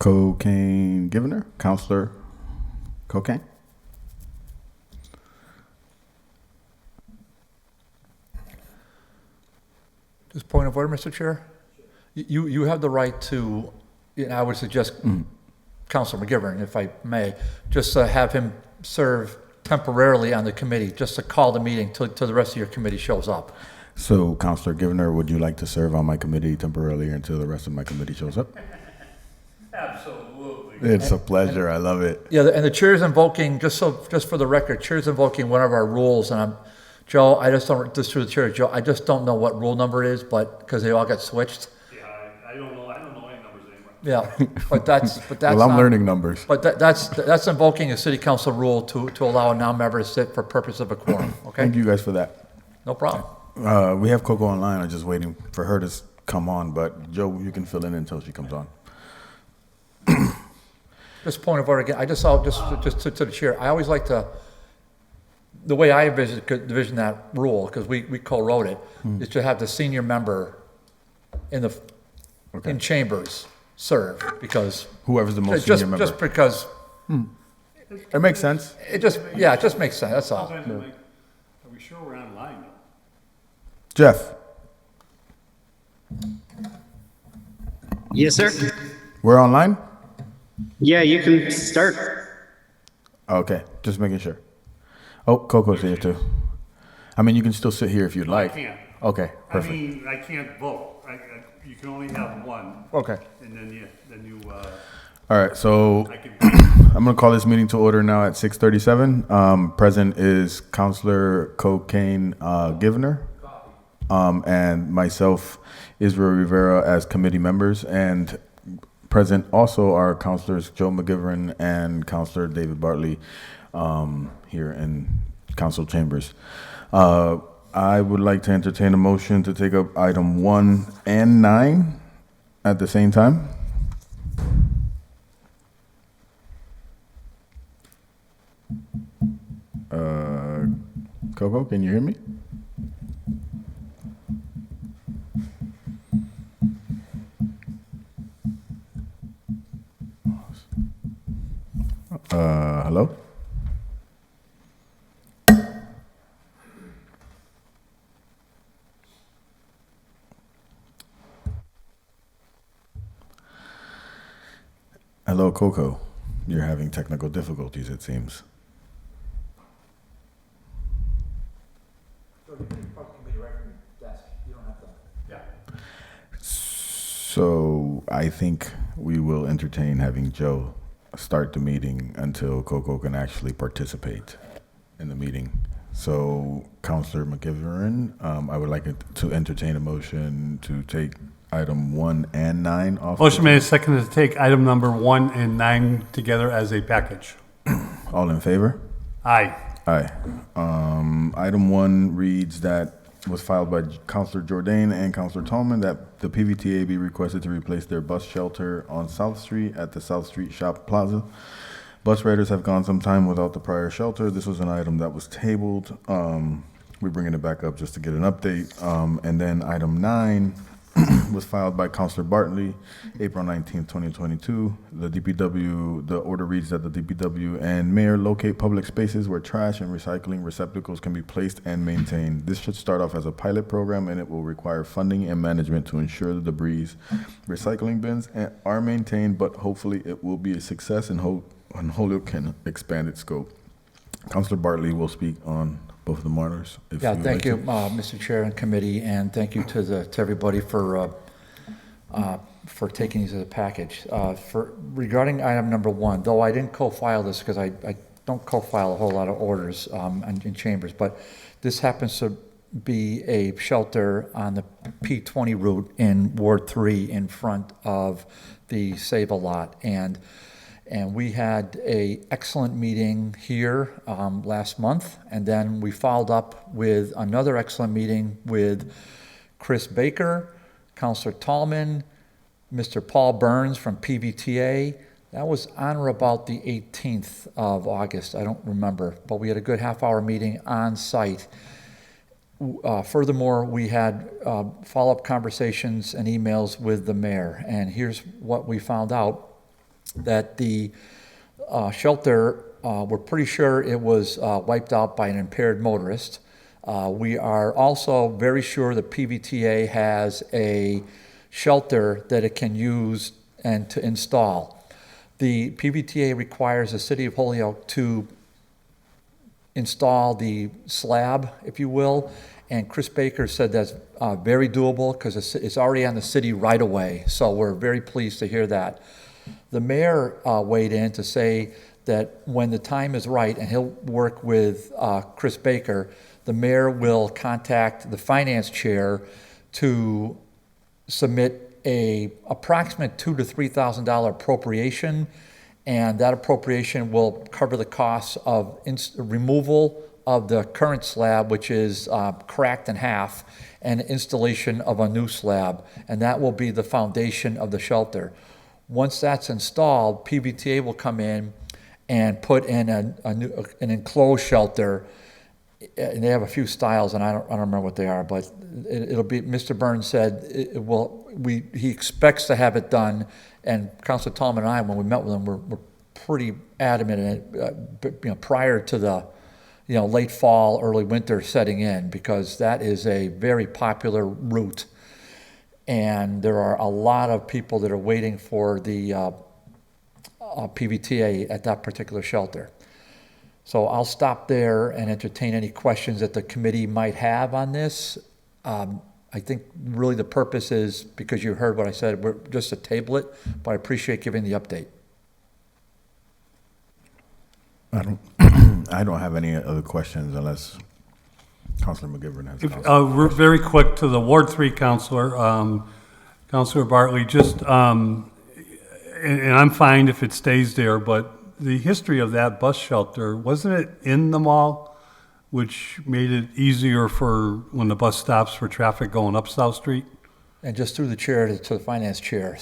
Cocaine Givener, Counselor Cocaine. Just point of order, Mr. Chair. You have the right to, I would suggest Councilor McGivern, if I may, just have him serve temporarily on the committee, just to call the meeting till the rest of your committee shows up. So, Counselor Givener, would you like to serve on my committee temporarily until the rest of my committee shows up? Absolutely. It's a pleasure. I love it. Yeah, and the chair is invoking, just for the record, chair is invoking one of our rules, and Joe, I just don't, just through the chair, Joe, I just don't know what rule number it is, but, because they all got switched. Yeah, I don't know any numbers anymore. Yeah, but that's Well, I'm learning numbers. But that's invoking a city council rule to allow a non-member to sit for purpose of a quorum, okay? Thank you guys for that. No problem. We have Coco online. I'm just waiting for her to come on, but Joe, you can fill in until she comes on. Just point of order again, I just saw, just to the chair, I always like to, the way I envision that rule, because we co-wrote it, is to have the senior member in chambers serve, because. Whoever's the most senior member. Just because, It makes sense. it just makes sense, that's all. Sometimes I'm like, are we sure we're online now? Jeff, Yes, sir. we're online? Yeah, you can start. Okay, just making sure. Oh, Coco's here too. I mean, you can still sit here if you'd like. can't. Okay, perfect. I mean, I can't vote. You can only have one, Okay. and then you, All right, so I can, I'm going to call this meeting to order now at 6:37. Present is Counselor Cocaine Givener, and myself, Israel Rivera, as committee members. And present also are Counselors Joe McGivern and Counselor David Bartley here in council chambers. I would like to entertain a motion to take up item 1 and 9 at the same time. Coco, can you hear me? Hello? Hello, Coco. You're having technical difficulties, it seems. So I think we will entertain having Joe start the meeting until Coco can actually participate in the meeting. So, Councilor McGivern, I would like to entertain a motion to take item 1 and 9 off. Motion made, seconded to take item number 1 and 9 together as a package. All in favor? Aye. Aye. Item 1 reads that was filed by Councilor JOURDAIN and Councilor Tallman that the PVTA be requested to replace their bus shelter on South Street at the South Street Shop Plaza. Bus riders have gone some time without the prior shelter. This was an item that was tabled. We're bringing it back up just to get an update. And then item 9 was filed by Councilor Bartley, April 19th, 2022. The DPW, the order reads that the DPW and mayor locate public spaces where trash and recycling receptacles can be placed and maintained. This should start off as a pilot program, and it will require funding and management to ensure the debris recycling bins are maintained, but hopefully it will be a success and Holyoke can expand its scope. Councilor Bartley will speak on both of the matters. Yeah, thank you, Mr. Chair and committee, and thank you to everybody for taking these as a package. Regarding item number 1, though I didn't co-file this because I don't co-file a whole lot of orders in chambers, but this happens to be a shelter on the P20 route in Ward 3 in front of the Save a Lot. And we had a excellent meeting here last month, and then we followed up with another excellent meeting with Chris Baker, Councilor Tallman, Mr. Paul Burns from PVTA. That was on or about the 18th of August, I don't remember, but we had a good half-hour meeting on site. Furthermore, we had follow-up conversations and emails with the mayor, and here's what we found out. that the shelter, we're pretty sure it was wiped out by an impaired motorist. We are also very sure the PVTA has a shelter that it can use and to install. The PVTA requires the City of Holyoke to install the slab, if you will, and Chris Baker said that's very doable because it's already on the city right away. So we're very pleased to hear that. The mayor weighed in to say that when the time is right, and he'll work with Chris Baker, the mayor will contact the finance chair to submit a approximate $2,000 to $3,000 appropriation, and that appropriation will cover the costs of removal of the current slab, which is cracked in half, and installation of a new slab, and that will be the foundation of the shelter. Once that's installed, PVTA will come in and put in an enclosed shelter, and they have a few styles, and I don't remember what they are, but it'll be. Mr. Burns said he expects to have it done, and Councilor Tallman and I, when we met with him, we're pretty adamant in it, prior to the late fall, early winter setting in, because that is a very popular route, and there are a lot of people that are waiting for the PVTA at that particular shelter. So I'll stop there and entertain any questions that the committee might have on this. I think really the purpose is, because you heard what I said, we're just to table it, but I appreciate giving the update. I don't have any other questions unless Councilor McGivern has. We're very quick to the Ward 3 Councilor, Councilor Bartley, just, and I'm fine if it stays there, but the history of that bus shelter, wasn't it in the mall, which made it easier for when the bus stops for traffic going up South Street? And just through the chair to the finance chair,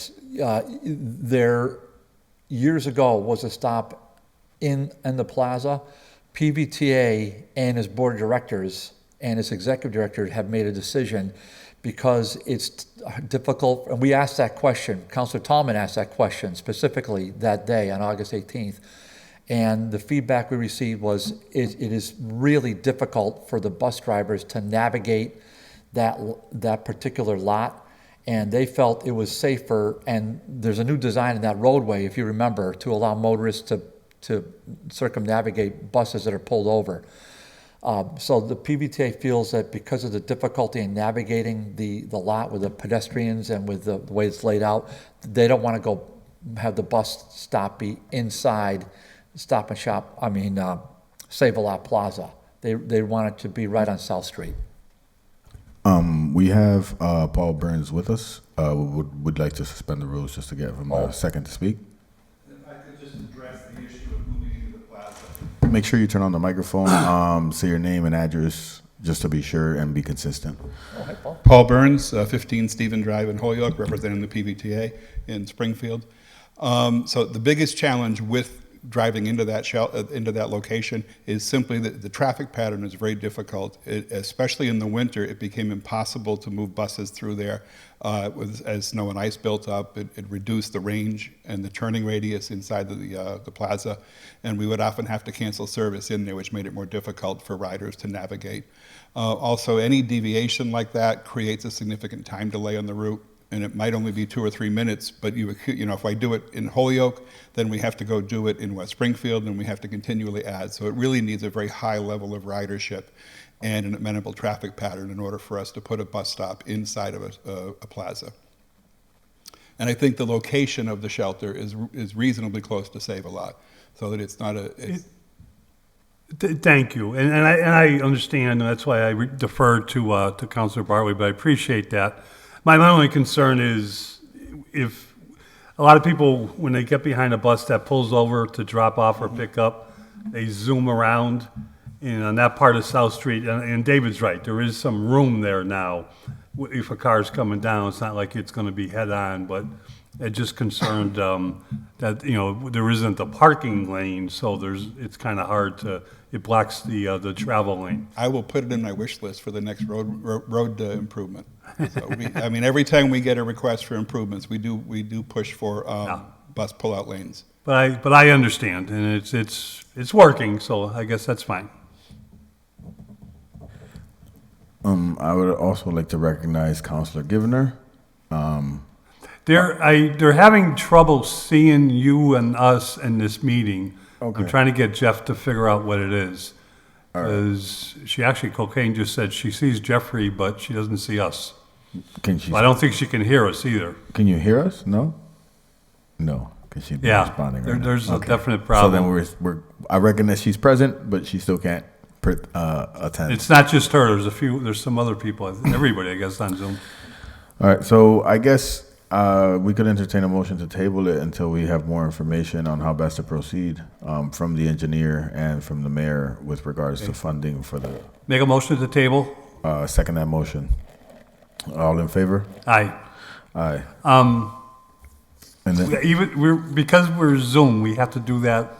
there years ago was a stop in the plaza. PVTA and his board of directors and his executive director have made a decision because it's difficult. And we asked that question. Councilor Tallman asked that question specifically that day on August 18th. And the feedback we received was it is really difficult for the bus drivers to navigate that particular lot. And they felt it was safer. And there's a new design in that roadway, if you remember, to allow motorists to circumnavigate buses that are pulled over. So the PVTA feels that because of the difficulty in navigating the lot with the pedestrians and with the way it's laid out, they don't want to go have the bus stop be inside Stop and Shop, Save-A-Lot Plaza. They want it to be right on South Street. We have Paul Burns with us. Would like to suspend the rules just to give him a second to speak. If I could just address the issue of moving into the plaza. Make sure you turn on the microphone, say your name and address just to be sure and be consistent. Oh, hi, Paul. Paul Burns, 15 Stephen Drive in Holyoke, representing the PVTA in Springfield. So the biggest challenge with driving into that location is simply that the traffic pattern is very difficult. Especially in the winter, it became impossible to move buses through there. As snow and ice built up, it reduced the range and the turning radius inside the plaza, and we would often have to cancel service in there, which made it more difficult for riders to navigate. Also, any deviation like that creates a significant time delay on the route, and it might only be 2 or 3 minutes, but if I do it in Holyoke, then we have to go do it in West Springfield, and we have to continually add. So it really needs a very high level of ridership and an amenable traffic pattern in order for us to put a bus stop inside of a plaza. And I think the location of the shelter is reasonably close to Save-A-Lot, so that it's not Thank you, and I understand, and that's why I deferred to Councilor Bartley, but I appreciate that. My only concern is if a lot of people, when they get behind a bus that pulls over to drop off or pick up, they zoom around. And on that part of South Street, and David's right, there is some room there now. If a car's coming down, it's not like it's going to be head-on, but it just concerned that, there isn't a parking lane, so it's kind of hard it blocks the travel lane. I will put it in my wish list for the next road improvement. So every time we get a request for improvements, we do push for bus pullout lanes. But I understand, and it's working, so I guess that's fine. I would also like to recognize Counselor Givner. They're having trouble seeing you and us in this meeting. Okay. I'm trying to get Jeff to figure out what it is. Because Cocaine just said she sees Jeffrey, but she doesn't see us. Can she? I don't think she can hear us either. Can you hear us? No. No, because she's Yeah, responding. Right now. there's a Okay. definite So problem. then we're. I recognize she's present, but she still can't attend. It's not just her, there's some other people, everybody, I guess, on Zoom. All right, so I guess we could entertain a motion to table it until we have more information on how best to proceed from the engineer and from the mayor with regards to funding for the Make a motion to table? second that motion. All in favor? Aye. Aye. And then, Because we're Zoom, we have to do that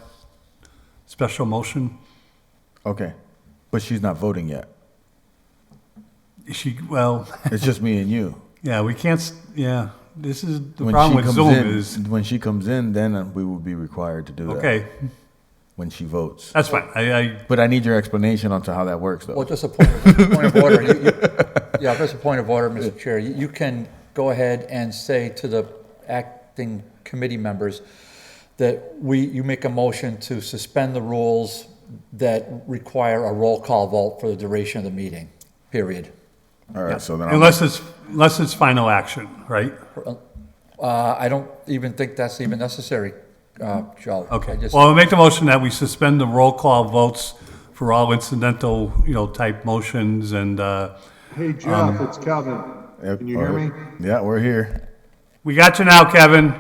special motion. okay, but she's not voting yet. Well, It's just me and you. yeah, we can't, yeah, this is, the When problem she with comes Zoom in, is, when she comes in, then we will be required to do that. okay, When she votes. that's fine. But I need your explanation onto how that works, though. Well, just a point of order. Yeah, just a point of order, Mr. Chair. You can go ahead and say to the acting committee members that you make a motion to suspend the rules that require a roll call vote for the duration of the meeting, period. All right, so then Unless it's final action, right? I don't even think that's even necessary, Joe. Okay, I just- well, I'll make the motion that we suspend the roll call votes for all incidental, type motions and, Hey Jeff, it's Kevin. Can you hear me? Yeah, we're here. we got you now, Kevin.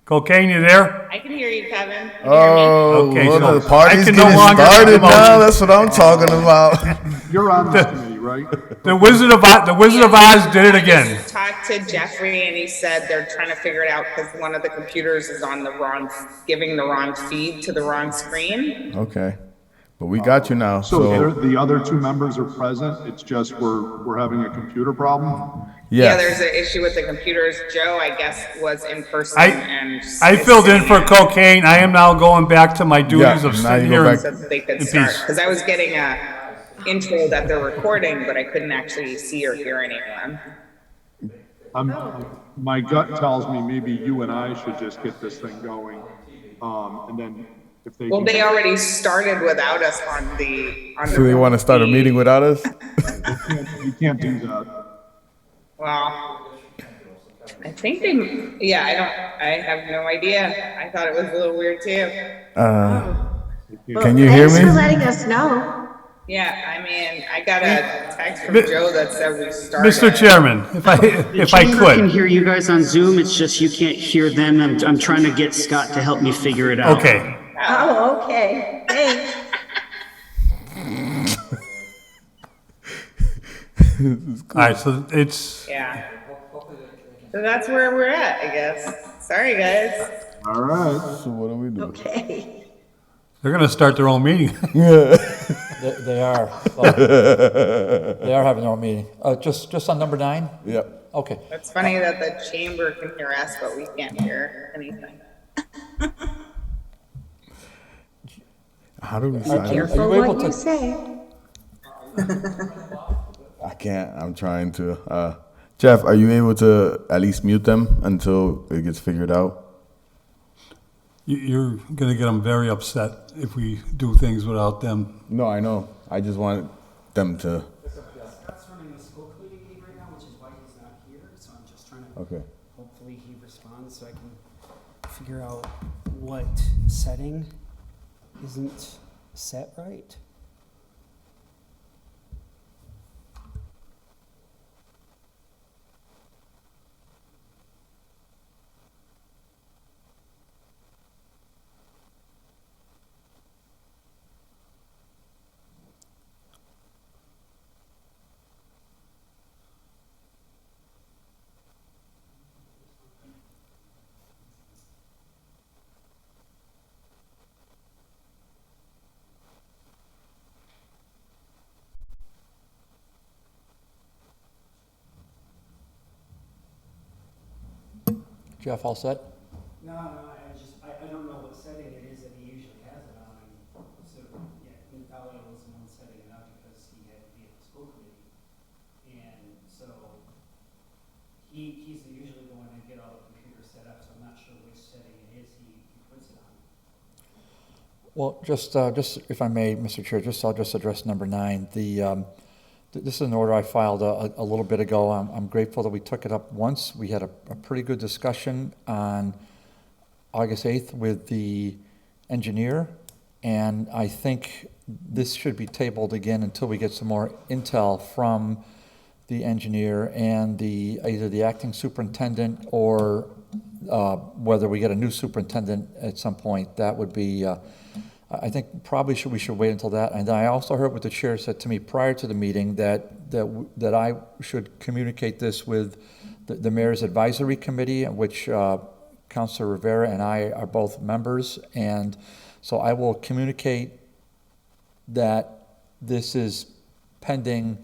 Cocaine, you there? I can hear you, Kevin. Oh, Okay, well, so the party's I can no getting longer started make a motion. now. That's what I'm talking about. You're on this committee, right? The Wizard of Oz did it again. I talked to Jeffrey and he said they're trying to figure it out because one of the computers is on the giving the wrong feed to the wrong screen. Okay, but we got you now. So the other two members are present, it's just we're having a computer problem? Yeah, yes. there's an issue with the computers. Joe, I guess, was in person and. I filled in for Cocaine. I am now going back to my duties of now sitting you go here. back. So that they could In start, peace. because I was getting a intro that they're recording, but I couldn't actually see or hear anyone. My gut tells me maybe you and I should just get this thing going. And then if they. Well, can- they already started without us on the. So they want to start a meeting without us? You can't do that. Well, I think I have no idea. I thought it was a little weird too. Can you hear Thanks for me? letting us know. Yeah, I mean, I got a text from Joe that said we started. Mr. Chairman, if I Chamber can could. hear you guys on Zoom, it's just you can't hear them. I'm trying to get Scott to help me figure it out. Okay. Oh, okay, thanks. All right, so it's, Yeah. So that's where we're at, I guess. Sorry, guys. All right. So what do we do? Okay. they're going to start their own meeting. They are. They are having their own meeting. Just on number 9? Yep. Okay. It's funny that the chamber can hear us, but we can't hear anything. How do we Are sign? you For able what you to, say. I can't. I'm trying to. Jeff, are you able to at least mute them until it gets figured out? You're going to get them very upset if we do things without them. No, I know. I just want them to. Scott's running the school committee meeting right now, which is why he's not here, so I'm just trying to, Okay. hopefully he responds so I can figure out what setting isn't set right. Jeff, all set? No, I don't know what setting it is that he usually has it on. So, yeah, Natalia was the one setting it up because he had to be at the school committee. And so he's usually the one to get all the computers set up, so I'm not sure which setting it is he puts it on. Well, just if I may, Mr. Chair, I'll just address number 9. This is an order I filed a little bit ago. I'm grateful that we took it up once. We had a pretty good discussion on August 8th with the engineer, and I think this should be tabled again until we get some more intel from the engineer and either the acting superintendent or whether we get a new superintendent at some point. That would be, I think probably we should wait until that. And I also heard what the chair said to me prior to the meeting that I should communicate this with the Mayor's Advisory Committee, in which Councilor Rivera and I are both members. And so I will communicate that this is pending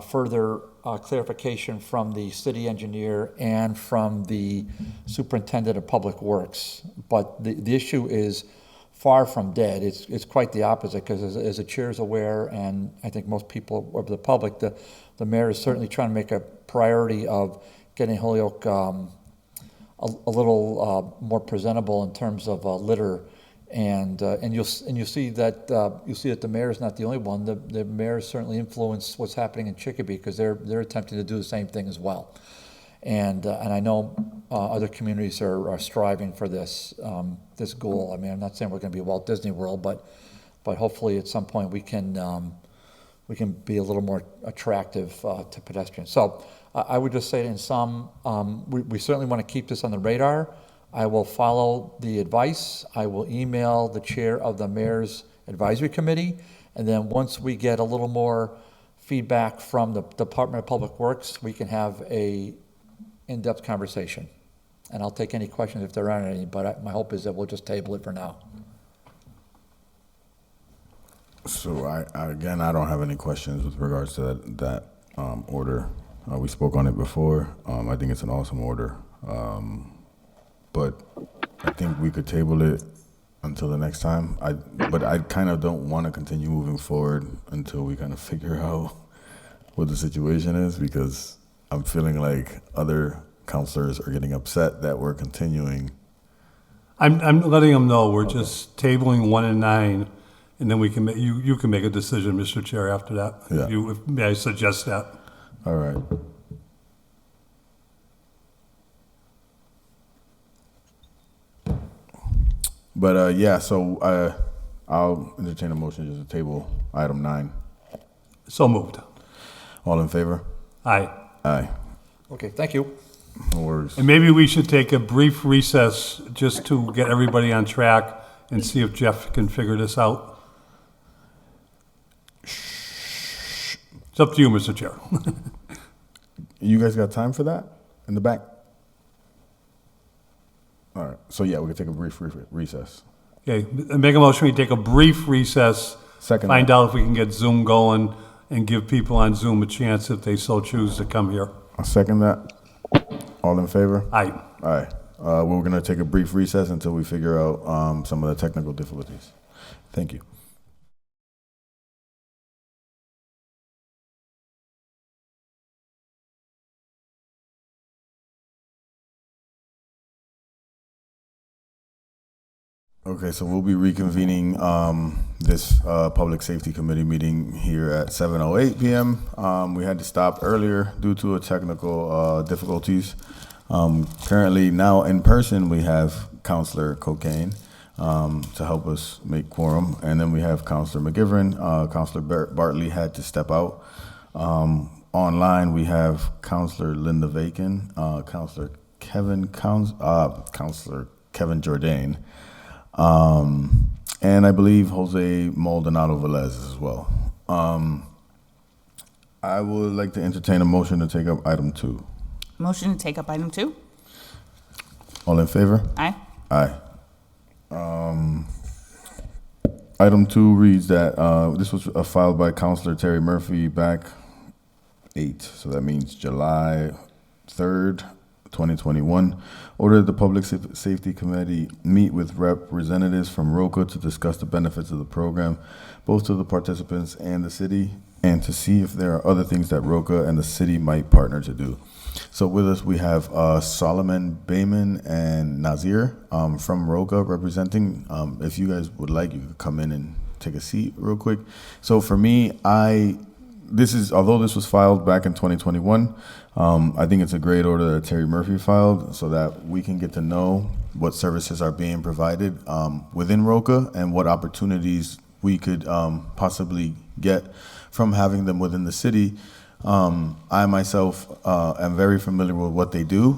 further clarification from the city engineer and from the superintendent of public works. But the issue is far from dead. It's quite the opposite, because as the chair is aware, and I think most people of the public, the mayor is certainly trying to make a priority of getting Holyoke a little more presentable in terms of litter. And you'll see that the mayor is not the only one. The mayor certainly influenced what's happening in Chicopee, because they're attempting to do the same thing as well. And I know other communities are striving for this goal. I mean, I'm not saying we're going to be Walt Disney World, but hopefully at some point we can be a little more attractive to pedestrians. So I would just say in sum, we certainly want to keep this on the radar. I will follow the advice. I will email the chair of the Mayor's Advisory Committee, and then once we get a little more feedback from the Department of Public Works, we can have a in-depth conversation. And I'll take any questions if there aren't any, but my hope is that we'll just table it for now. So I don't have any questions with regards to that order. We spoke on it before. I think it's an awesome order. But I think we could table it until the next time. But I kind of don't want to continue moving forward until we kind of figure out what the situation is, because I'm feeling like other counselors are getting upset that we're continuing. I'm letting them know we're just tabling 1 and 9, and then we can you can make a decision, Mr. Chair, after that. Yeah. May I suggest that? All right. But so I'll entertain a motion just to table item 9. So moved. All in favor? Aye. Aye. Okay, thank you. No worries. And maybe we should take a brief recess just to get everybody on track and see if Jeff can figure this out. It's up to you, Mr. Chair. You guys got time for that in the back? All right. So yeah, we can take a brief recess. Okay, make a motion, we take a brief recess. Second. Find out if we can get Zoom going and give people on Zoom a chance if they so choose to come here. I'll second that. All in favor? Aye. Aye. We're going to take a brief recess until we figure out some of the technical difficulties. Thank you. Okay, so we'll be reconvening this Public Safety Committee meeting here at 7:08 p.m. We had to stop earlier due to technical difficulties. Currently, now in person, we have Counselor Cocaine to help us make quorum, and then we have Counselor McGivern. Counselor Bartley had to step out. Online, we have Counselor Linda VACON, Counselor Kevin JOURDAIN. And I believe Jose Maldonado Velez as well. I would like to entertain a motion to take up item 2. Motion to take up item 2. All in favor? Aye. Aye. Item 2 reads that this was filed by Councilor Terry Murphy back 8, so that means July 3rd, 2021. Order that the Public Safety Committee meet with representatives from ROCA to discuss the benefits of the program, both to the participants and the city, and to see if there are other things that ROCA and the city might partner to do. So with us, we have Solomon Bayman and Nazir from ROCA representing. If you guys would like, you could come in and take a seat real quick. So for me, although this was filed back in 2021, I think it's a great order that Terry Murphy filed so that we can get to know what services are being provided within ROCA and what opportunities we could possibly get from having them within the city. I myself am very familiar with what they do,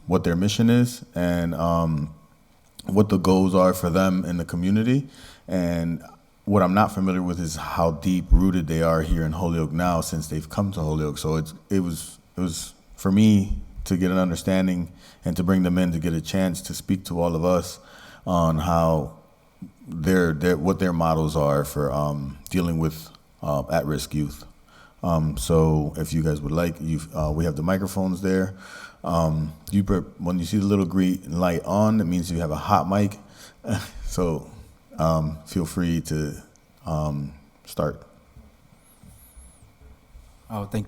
what their mission is, and what the goals are for them in the community. And what I'm not familiar with is how deep rooted they are here in Holyoke now since they've come to Holyoke. So it was for me to get an understanding and to bring them in to get a chance to speak to all of us on how what their models are for dealing with at-risk youth. So if you guys would like, we have the microphones there. When you see the little green light on, it means you have a hot mic. So feel free to start.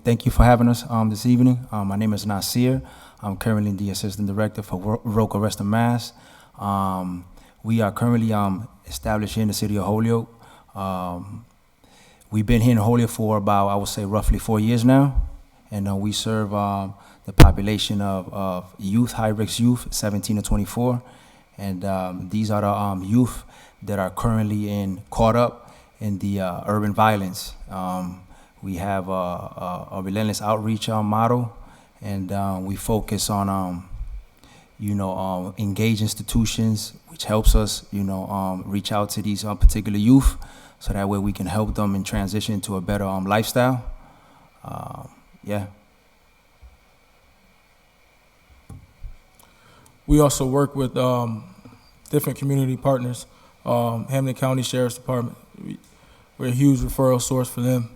Thank you for having us this evening. My name is Nasir. I'm currently the Assistant Director for ROCA Rest of Mass. We are currently established here in the City of Holyoke. We've been here in Holyoke for about, I would say, roughly 4 years now. And we serve the population of youth, high-risk youth, 17 to 24. And these are the youth that are currently caught up in the urban violence. We have a relentless outreach model, and we focus on, engage institutions, which helps us, reach out to these particular youth, so that way we can help them in transition to a better lifestyle. We also work with different community partners. Hamden County Sheriff's Department, we're a huge referral source for them.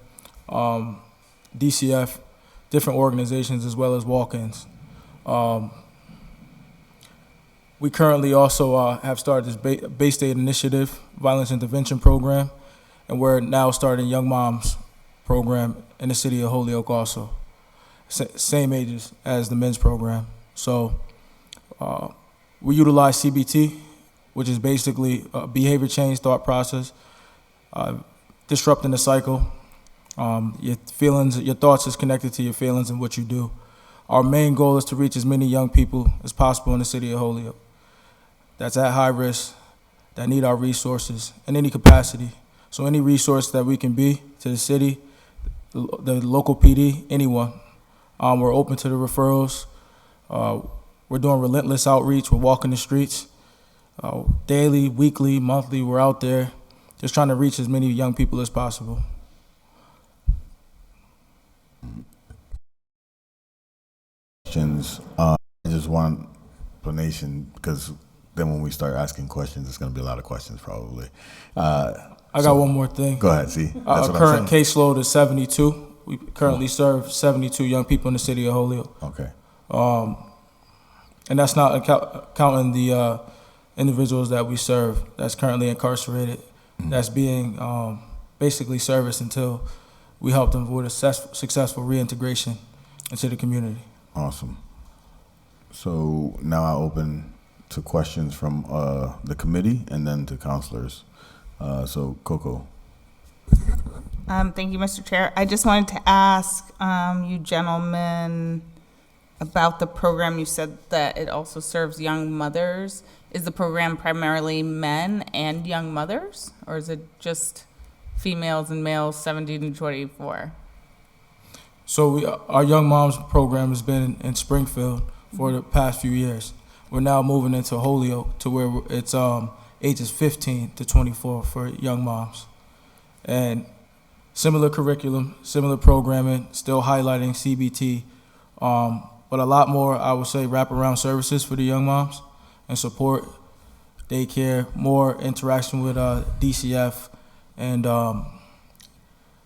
DCF, different organizations, as well as walk-ins. We currently also have started this Bay State Initiative Violence Intervention Program, and we're now starting Young Moms program in the City of Holyoke also. Same ages as the men's program. So we utilize CBT, which is basically a behavior change thought process, disrupting the cycle. Your feelings, your thoughts is connected to your feelings and what you do. Our main goal is to reach as many young people as possible in the City of Holyoke that's at high risk, that need our resources in any capacity. So any resource that we can be to the city, the local PD, anyone. We're open to the referrals. We're doing relentless outreach. We're walking the streets. Daily, weekly, monthly, we're out there just trying to reach as many young people as possible. Questions. I just want explanation, because then when we start asking questions, it's going to be a lot of questions probably. I got one more thing. Go ahead, see. Our current caseload is 72. We currently serve 72 young people in the City of Holyoke. Okay. And that's not counting the individuals that we serve that's currently incarcerated, that's being basically serviced until we help them with a successful reintegration into the community. Awesome. So now I open to questions from the committee and then to counselors. So Coco. Thank you, Mr. Chair. I just wanted to ask you gentlemen about the program. You said that it also serves young mothers. Is the program primarily men and young mothers, or is it just females and males 17 to 24? So our Young Moms program has been in Springfield for the past few years. We're now moving into Holyoke to where it's ages 15 to 24 for young moms. And similar curriculum, similar programming, still highlighting CBT, but a lot more, I would say, wraparound services for the young moms and support, daycare, more interaction with DCF, and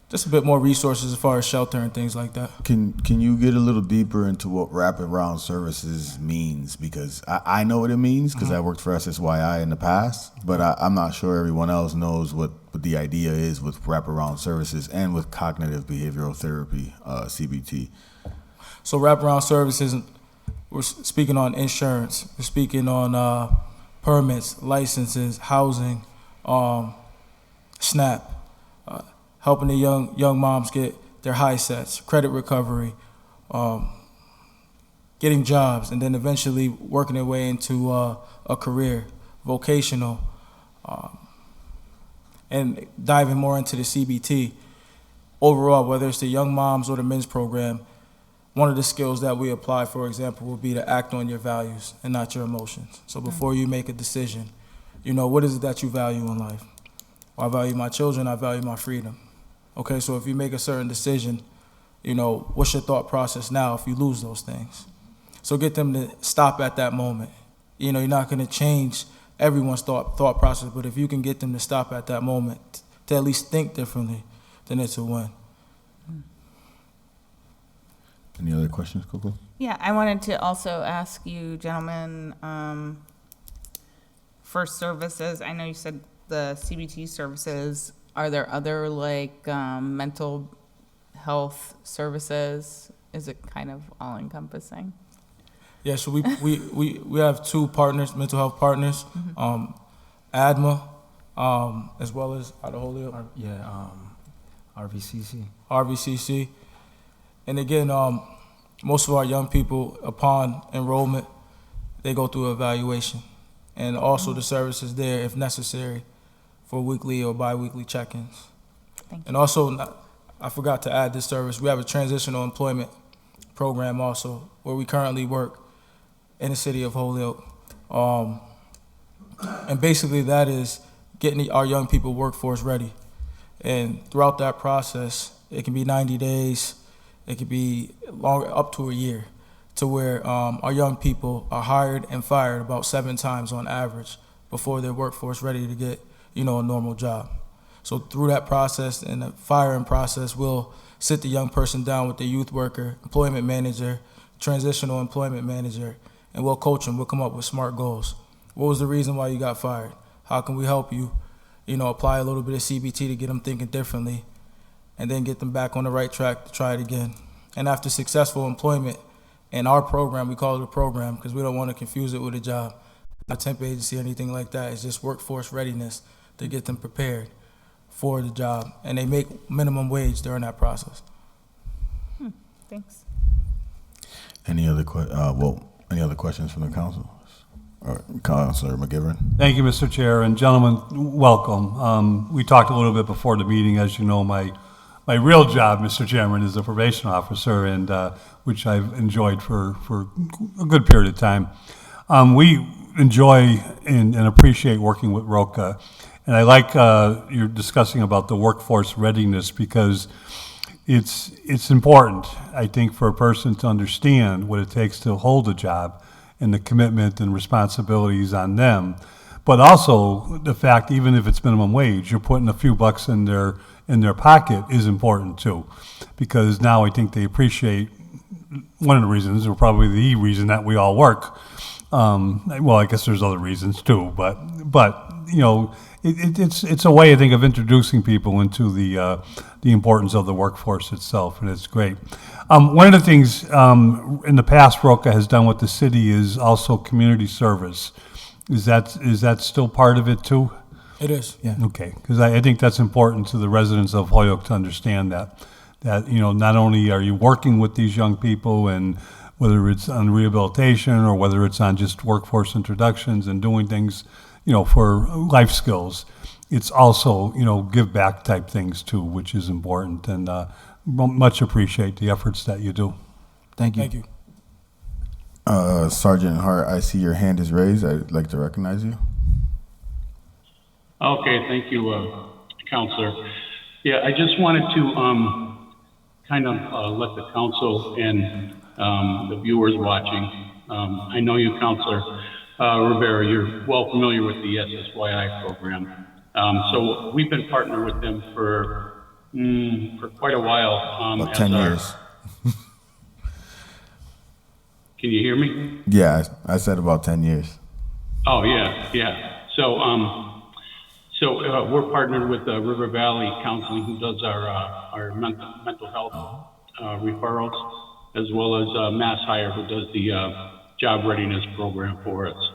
just a bit more resources as far as shelter and things like that. Can you get a little deeper into what Wraparound Services means? Because I know what it means because I worked for SSYI in the past, but I'm not sure everyone else knows what the idea is with Wraparound Services and with cognitive behavioral therapy, CBT. So wraparound services, we're speaking on insurance, we're speaking on permits, licenses, housing, SNAP, helping the young moms get their high sets, credit recovery, getting jobs, and then eventually working their way into a career, vocational, and diving more into the CBT. Overall, whether it's the young moms or the men's program, one of the skills that we apply, for example, will be to act on your values and not your emotions. So before you make a decision, what is it that you value in life? I value my children, I value my freedom. Okay, so if you make a certain decision, what's your thought process now if you lose those things? So get them to stop at that moment. You're not gonna change everyone's thought process, but if you can get them to stop at that moment, to at least think differently, then it's a win. Any other questions, Coco? Yeah, I wanted to also ask you, gentlemen, for services, I know you said the CBT services. Are there other mental health services? Is it kind of all encompassing? Yeah, so we have 2 partners, mental health partners, ADMA, as well as out of Holyoke. RVCC. And again, most of our young people, upon enrollment, they go through evaluation. And also the services there, if necessary, for weekly or bi-weekly check-ins. And also, I forgot to add this service, we have a transitional employment program also, where we currently work in the City of Holyoke. And basically that is getting our young people workforce ready. And throughout that process, it can be 90 days, it could be longer, up to a year, to where our young people are hired and fired about 7 times on average before their workforce ready to get, a normal job. So through that process and the firing process, we'll sit the young person down with the youth worker, employment manager, transitional employment manager, and we'll coach them. We'll come up with smart goals. What was the reason why you got fired? How can we help you? Apply a little bit of CBT to get them thinking differently, and then get them back on the right track to try it again. And after successful employment in our program, we call it a program because we don't want to confuse it with a job, not a temp agency or anything like that. It's just workforce readiness to get them prepared for the job, and they make minimum wage during that process. Thanks. Any other questions from the council? Councilor McGivern. Thank you, Mr. Chair, and gentlemen, welcome. We talked a little bit before the meeting. As you know, my real job, Mr. Chairman, is a probation officer, and which I've enjoyed for a good period of time. We enjoy and appreciate working with ROCA, and I like you're discussing about the workforce readiness because it's important, I think, for a person to understand what it takes to hold a job and the commitment and responsibilities on them. But also the fact, even if it's minimum wage, you're putting a few bucks in their pocket is important too. Because now I think they appreciate one of the reasons, or probably the reason that we all work. Well, I guess there's other reasons too, but it's a way, I think, of introducing people into the importance of the workforce itself, and it's great. One of the things in the past ROCA has done with the city is also community service. Is that still part of it too? It is, yeah. Okay, because I think that's important to the residents of Holyoke to understand that not only are you working with these young people, and whether it's on rehabilitation or whether it's on just workforce introductions and doing things for life skills, it's also, give back type things too, which is important, and much appreciate the efforts that you do. Thank you. Thank you. Sergeant Hart, I see your hand is raised. I'd like to recognize you. Okay, thank you, Counselor. Yeah, I just wanted to kind of let the council and the viewers watching, I know you, Counselor Rivera, you're well familiar with the SSYI program. So we've been partnered with them for for quite a while. About as 10 our- years. Can you hear me? Yeah, I said about 10 years. Oh, yeah, yeah. So, we're partnered with River Valley Counseling, who does our mental health referrals, as well as Mass Hire, who does the job readiness program for us.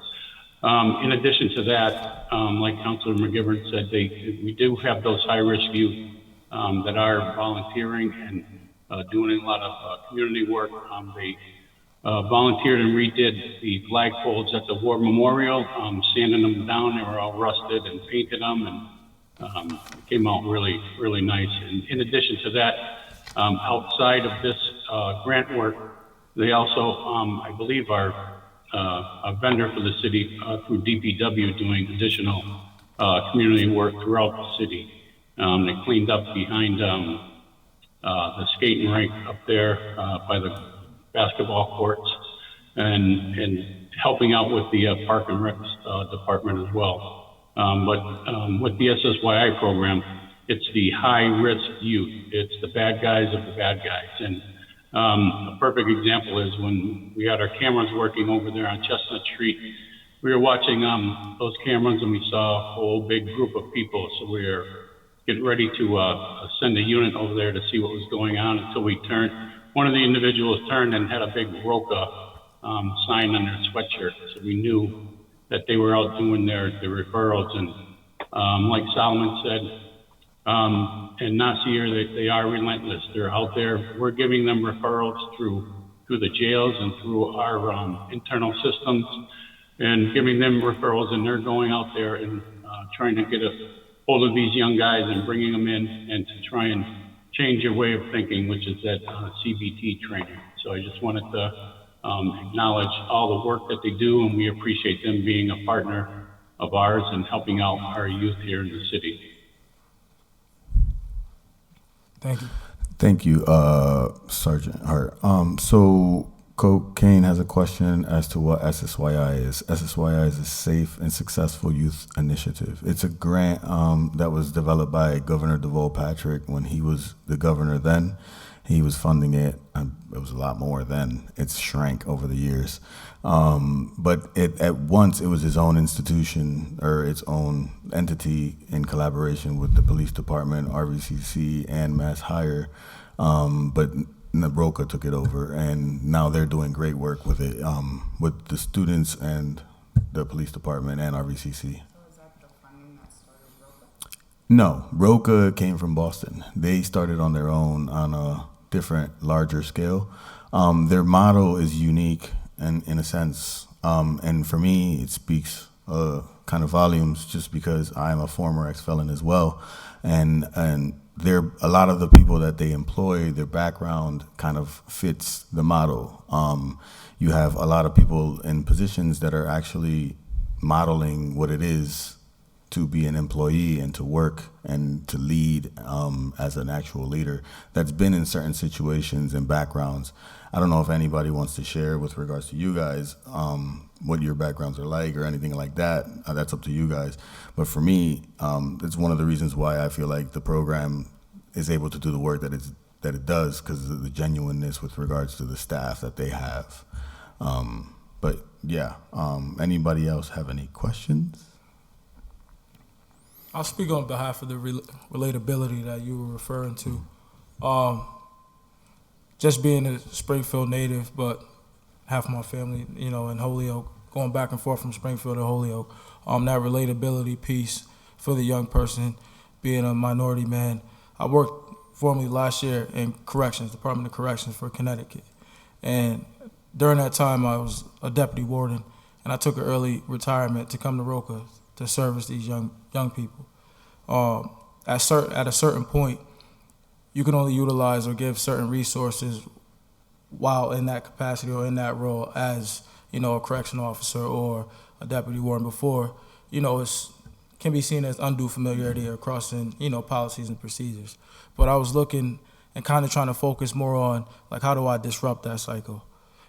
In addition to that, like Councilor McGivern said, we do have those high-risk youth that are volunteering and doing a lot of community work. They volunteered and redid the flagpoles at the War Memorial, sanding them down. They were all rusted and painted them, and it came out really, really nice. And in addition to that, outside of this grant work, they also, I believe, are a vendor for the city through DPW doing additional community work throughout the city. They cleaned up behind the skating rink up there by the basketball courts, and helping out with the Park and Rec department as well. But with the SSYI program, it's the high-risk youth. It's the bad guys of the bad guys. And a perfect example is when we had our cameras working over there on Chestnut Street. We were watching those cameras, and we saw a whole big group of people. So we were getting ready to send a unit over there to see what was going on until we turned. One of the individuals turned and had a big ROCA sign on their sweatshirt. So we knew that they were out doing their referrals. And like Solomon said, and Nasir, they are relentless. They're out there. We're giving them referrals through the jails and through our internal systems, and giving them referrals. And they're going out there and trying to get a hold of these young guys and bringing them in and to try and change your way of thinking, which is that CBT training. So I just wanted to acknowledge all the work that they do, and we appreciate them being a partner of ours and helping out our youth here in the city. Thank you. Thank you, Sergeant Hart. So Cocaine has a question as to what SSYI is. SSYI is a Safe and Successful Youth Initiative. It's a grant that was developed by Governor DeVoe Patrick when he was the governor then. He was funding it. It was a lot more then. It's shrank over the years. But at once it was his own institution or its own entity in collaboration with the police department, RVCC, and Mass Hire. But ROCA took it over, and now they're doing great work with it, with the students and the police department and RVCC. So is that the funding that started ROCA? No, ROCA came from Boston. They started on their own on a different, larger scale. Their model is unique and in a sense, and for me, it speaks kind of volumes just because I'm a former ex-felon as well, and they're a lot of the people that they employ, their background kind of fits the model. You have a lot of people in positions that are actually modeling what it is to be an employee and to work and to lead as an actual leader that's been in certain situations and backgrounds. I don't know if anybody wants to share with regards to you guys what your backgrounds are like or anything like that. That's up to you guys. But for me, it's one of the reasons why I feel like the program is able to do the work that it does because of the genuineness with regards to the staff that they have. But yeah, anybody else have any questions? I'll speak on behalf of the relatability that you were referring to. Just being a Springfield native, but half my family, in Holyoke, going back and forth from Springfield to Holyoke, that relatability piece for the young person, being a minority man. I worked formally last year in corrections, Department of Corrections for Connecticut. And during that time, I was a deputy warden, and I took an early retirement to come to ROCA to service these young people. At a certain point, you can only utilize or give certain resources while in that capacity or in that role as, a correctional officer or a deputy warden before, it can be seen as undue familiarity or crossing, policies and procedures. But I was looking and kind of trying to focus more on, like, how do I disrupt that cycle?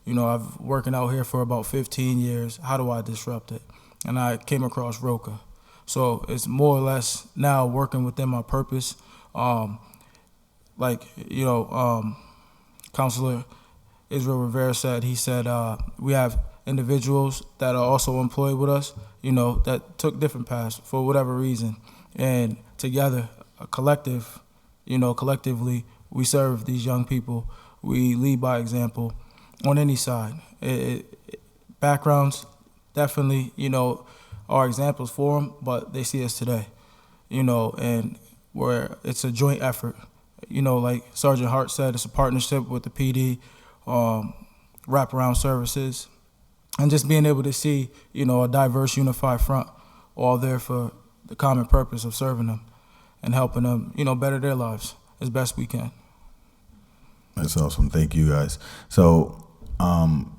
I've working out here for about 15 years. How do I disrupt it? And I came across ROCA. So it's more or less now working within my purpose, like, Councilor Israel Rivera said, he said, we have individuals that are also employed with us, that took different paths for whatever reason. And together, collectively, we serve these young people. We lead by example on any side. Backgrounds definitely, are examples for them, but they see us today, and where it's a joint effort. Like Sergeant Hart said, it's a partnership with the PD, Wraparound Services, and just being able to see, a diverse, unified front, all there for the common purpose of serving them and helping them, better their lives as best we can. That's awesome. Thank you, guys. So,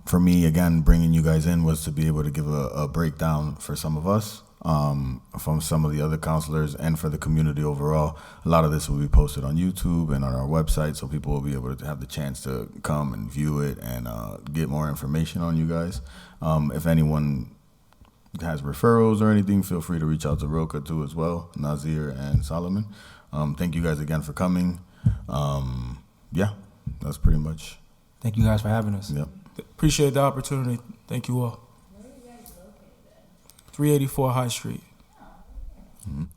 for me, again, bringing you guys in was to be able to give a breakdown for some of us, from some of the other counselors, and for the community overall. A lot of this will be posted on YouTube and on our website, so people will be able to have the chance to come and view it and get more information on you guys. If anyone has referrals or anything, feel free to reach out to ROCA too as well, Nazir and Solomon. Thank you guys again for coming. Yeah, that's pretty much. Thank you guys for having us. Yep. Appreciate the opportunity. Thank you all. 384 High Street.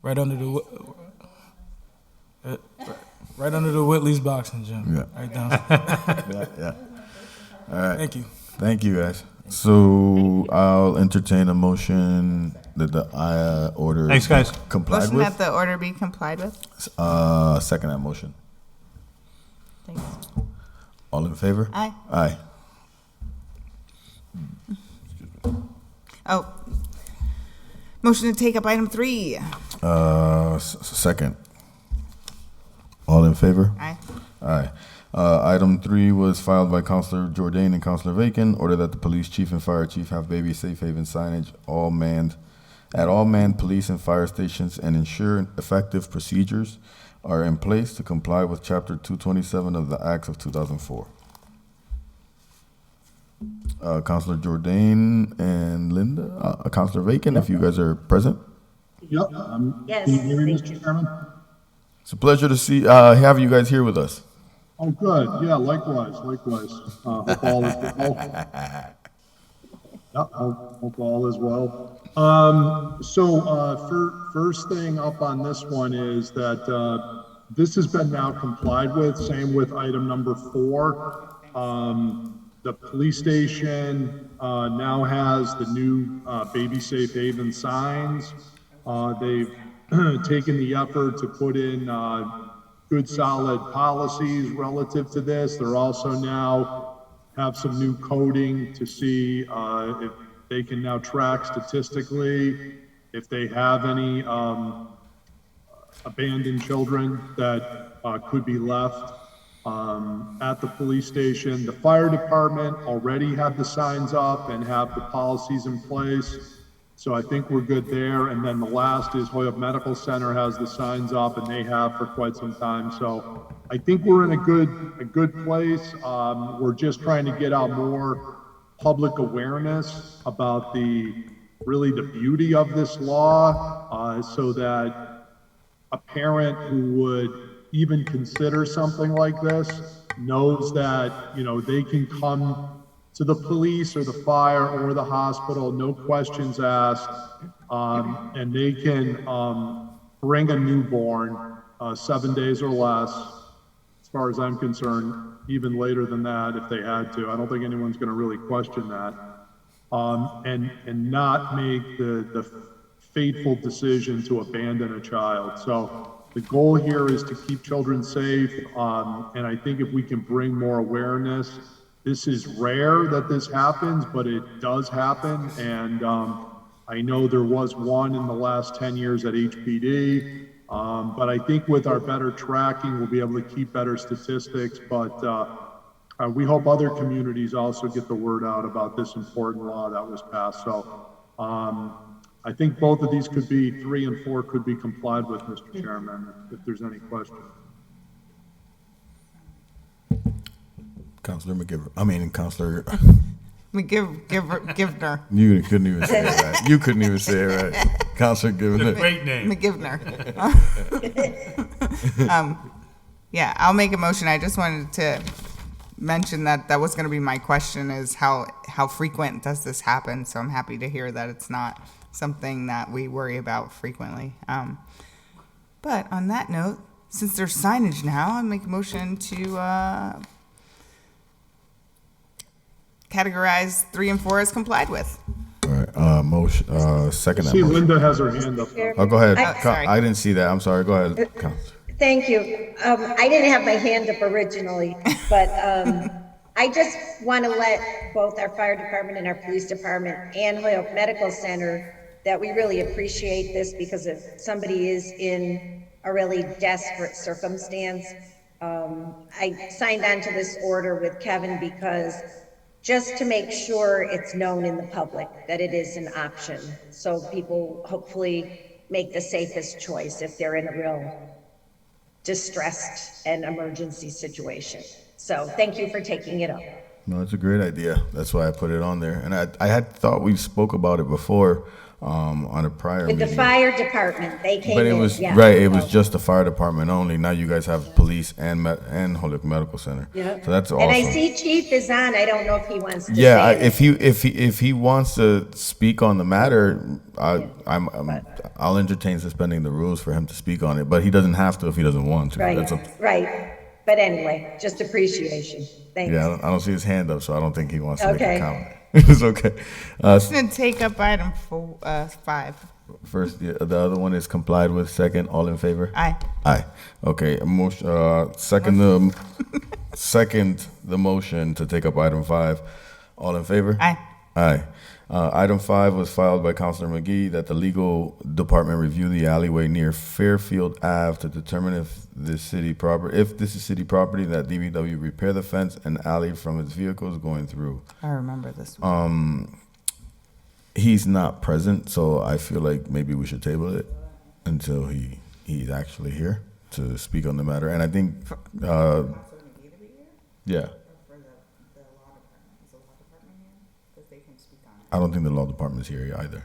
Right under the Whitley's boxing gym. Yeah. Right down. Yeah. All right. Thank you. Thank you, guys. So I'll entertain a motion that the order Thanks, guys. complied Motion with. that the order be complied with. Second that motion. Thanks. All in favor? Aye. Aye. Oh. Motion to take up item 3. Second. All in favor? Aye. Aye. Item 3 was filed by Councilor JOURDAIN and Councilor VACON. Order that the police chief and fire chief have baby safe haven signage at all manned police and fire stations, and ensure effective procedures are in place to comply with Chapter 227 of the Acts of 2004. Councilor JOURDAIN and Linda, Councilor VACON, if you guys are present. Yep. Yes, Can you hear me, thank you. Mr. Chairman? It's a pleasure to see have you guys here with us. Oh, good. Yeah, likewise. Hope all is well. Yeah, hope all is well. First thing up on this one is that this has been now complied with. Same with item number 4. The police station now has the new baby safe haven signs. They've taken the effort to put in good solid policies relative to this. They're also now have some new coding to see if they can now track statistically if they have any abandoned children that could be left at the police station. The fire department already have the signs up and have the policies in place. So I think we're good there. And then the last is Holyoke Medical Center has the signs up, and they have for quite some time. So I think we're in a good place. We're just trying to get out more public awareness about the beauty of this law, so that a parent who would even consider something like this knows that, they can come to the police or the fire or the hospital, no questions asked, and they can bring a newborn 7 days or less, as far as I'm concerned, even later than that if they had to. I don't think anyone's going to really question that, and not make the fateful decision to abandon a child. So the goal here is to keep children safe, and I think if we can bring more awareness. This is rare that this happens, but it does happen, and I know there was one in the last 10 years at HPD, but I think with our better tracking, we'll be able to keep better statistics, but we hope other communities also get the word out about this important law that was passed. So I think both of these could be, 3 and 4 could be complied with, Mr. Chairman, if there's any question. Councilor Givner. You couldn't even say it right. You couldn't even say it right. Councilor Givner. Great name. McGivner. Yeah, I'll make a motion. I just wanted to mention that was going to be my question, is how frequent does this happen? So I'm happy to hear that it's not something that we worry about frequently. But on that note, since there's signage now, I make a motion to categorize 3 and 4 as complied with. All right, motion, second that See, motion. Linda has her hand up. Oh, go ahead. sorry. I didn't see that. I'm sorry. Go ahead. Thank you. I didn't have my hand up originally, but I just want to let both our fire department and our police department and Holyoke Medical Center that we really appreciate this, because if somebody is in a really desperate circumstance, I signed on to this order with Kevin because just to make sure it's known in the public that it is an option, so people hopefully make the safest choice if they're in a real distressed and emergency situation. So thank you for taking it up. No, it's a great idea. That's why I put it on there. And I had thought we spoke about it before on a prior With the meeting. fire department, they came in. But it was, yeah. right, it was just the fire department only. Now you guys have police and Holyoke Medical Center. Yeah. So that's awesome. And I see Chief is on. I don't know if he wants to Yeah, say it. if he wants to speak on the matter, I'll entertain suspending the rules for him to speak on it. But he doesn't have to if he doesn't want to. Right, That's up, right. But anyway, just appreciation. Thanks. yeah, I don't see his hand up, so I don't think he wants to make Okay. a comment. It's okay. I'm going to take up item 5. First, the other one is complied with. Second, all in favor? Aye. Aye. Okay, motion, second the motion to take up item 5. All in favor? Aye. Aye. Item 5 was filed by Councilor McGee that the legal department review the alleyway near Fairfield Ave to determine if this is city property, that DPW repair the fence and alley from its vehicles going through. I remember this one. He's not present, so I feel like maybe we should table it until he's actually here to speak on the matter. And I think, yeah. I don't think the law department's here either.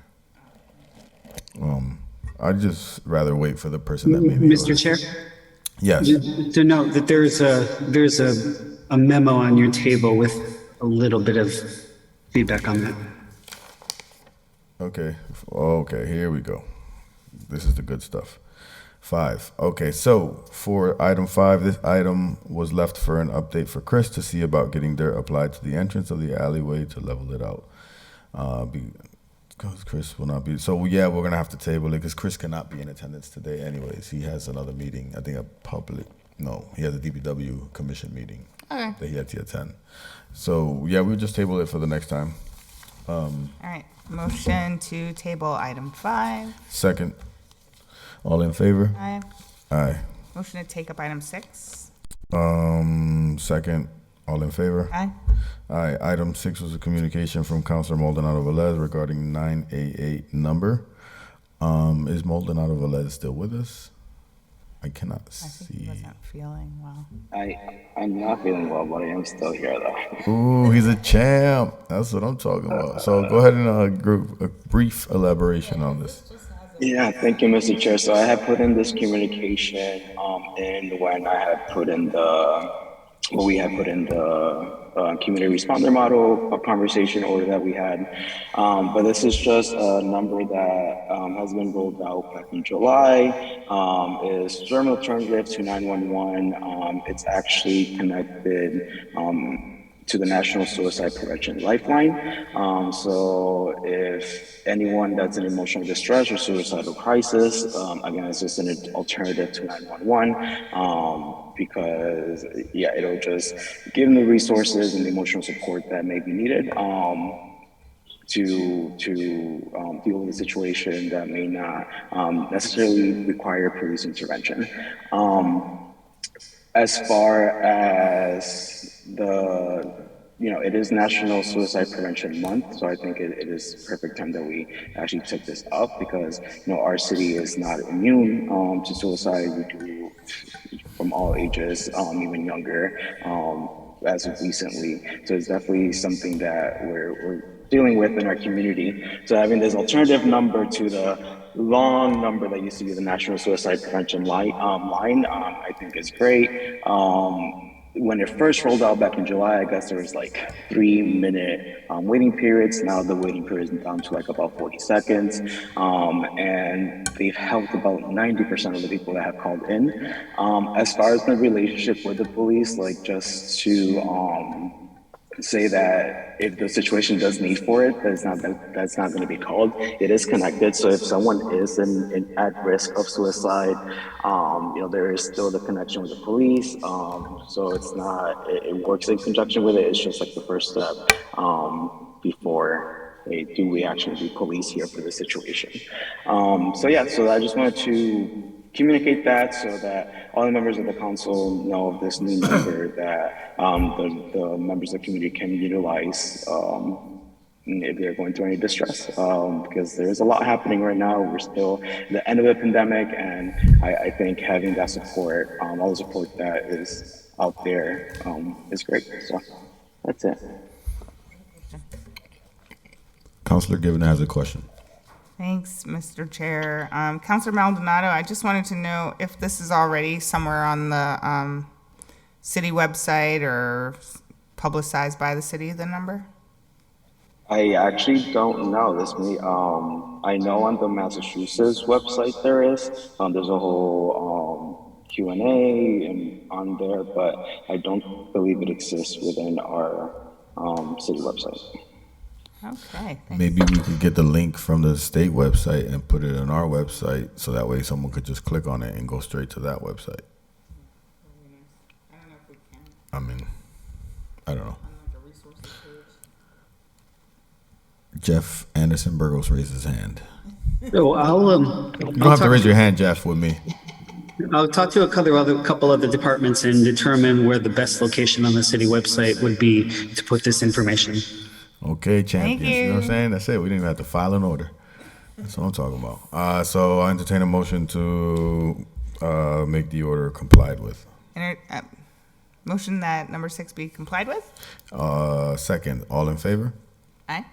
I'd just rather wait for the person that maybe. Mr. Chair? Yes. To note that there's a memo on your table with a little bit of feedback on that. Okay. Okay, here we go. This is the good stuff. 5. Okay, so for item 5, this item was left for an update for Chris to see about getting dirt applied to the entrance of the alleyway to level it out. Because Chris will not be. So, yeah, we're going to have to table it because Chris cannot be in attendance today anyways. He has another meeting, I think he has a DPW commission meeting Okay. that he had to attend. So, yeah, we'll just table it for the next time. All right. Motion to table item 5. Second. All in favor? Aye. Aye. Motion to take up item 6. Second. All in favor? Aye. Aye. Item 6 was a communication from Councilor Maldonado Velez regarding 988 number. Is Maldonado Velez still with us? I cannot I think see. he wasn't feeling well. I'm not feeling well, but I am still here though. Ooh, he's a champ. That's what I'm talking about. So go ahead and group a brief elaboration on this. Yeah, thank you, Mr. Chair. So I had put in this communication in when I had put in we had put in the community responder model, a conversation order that we had. But this is just a number that has been rolled out back in July. Is German alternative to 911. It's actually connected to the National Suicide Prevention Lifeline. So if anyone that's in emotional distress or suicidal crisis, again, it's just an alternative to 911. Because it'll just give them the resources and the emotional support that may be needed to deal with a situation that may not necessarily require police intervention. As far as it is National Suicide Prevention Month, so I think it is perfect time that we actually took this up because our city is not immune to suicide. We do from all ages, even younger, as of recently. So it's definitely something that we're dealing with in our community. So having this alternative number to the long number that used to be the National Suicide Prevention line, I think is great. When it first rolled out back in July, I guess there was like 3-minute waiting periods. Now the waiting period is down to like about 40 seconds. And they've helped about 90% of the people that have called in. As far as the relationship with the police, like just to say that if the situation does need for it, that's not going to be called. It is connected. So if someone is at risk of suicide, there is still the connection with the police. So it's not. It works in conjunction with it. It's just like the first step before we actually do police here for the situation. So I just wanted to communicate that so that all the members of the council know of this new number that the members of the community can utilize if they're going through any distress, because there's a lot happening right now. We're still at the end of the pandemic, and I think having that support, all the support that is out there is great. So that's it. Councilor Given has a question. Thanks, Mr. Chair. Councilor Maldonado, I just wanted to know if this is already somewhere on the city website or publicized by the city, the number? I actually don't know. I know on the Massachusetts website there is. There's a whole Q&A on there, but I don't believe it exists within our city website. Okay. Thanks. Maybe we could get the link from the state website and put it on our website, so that way someone could just click on it and go straight to that website. I mean, I don't know. Jeff Anderson Burgos raised his hand. So You don't have to raise your hand, Jeff, with me. I'll talk to a couple other departments and determine where the best location on the city website would be to put this information. Okay, champions. You know what I'm saying? That's it. We didn't even have to file an order. That's what I'm talking about. So I entertain a motion to make the order complied with. Motion that number 6 be complied with? Second. All in favor? Aye.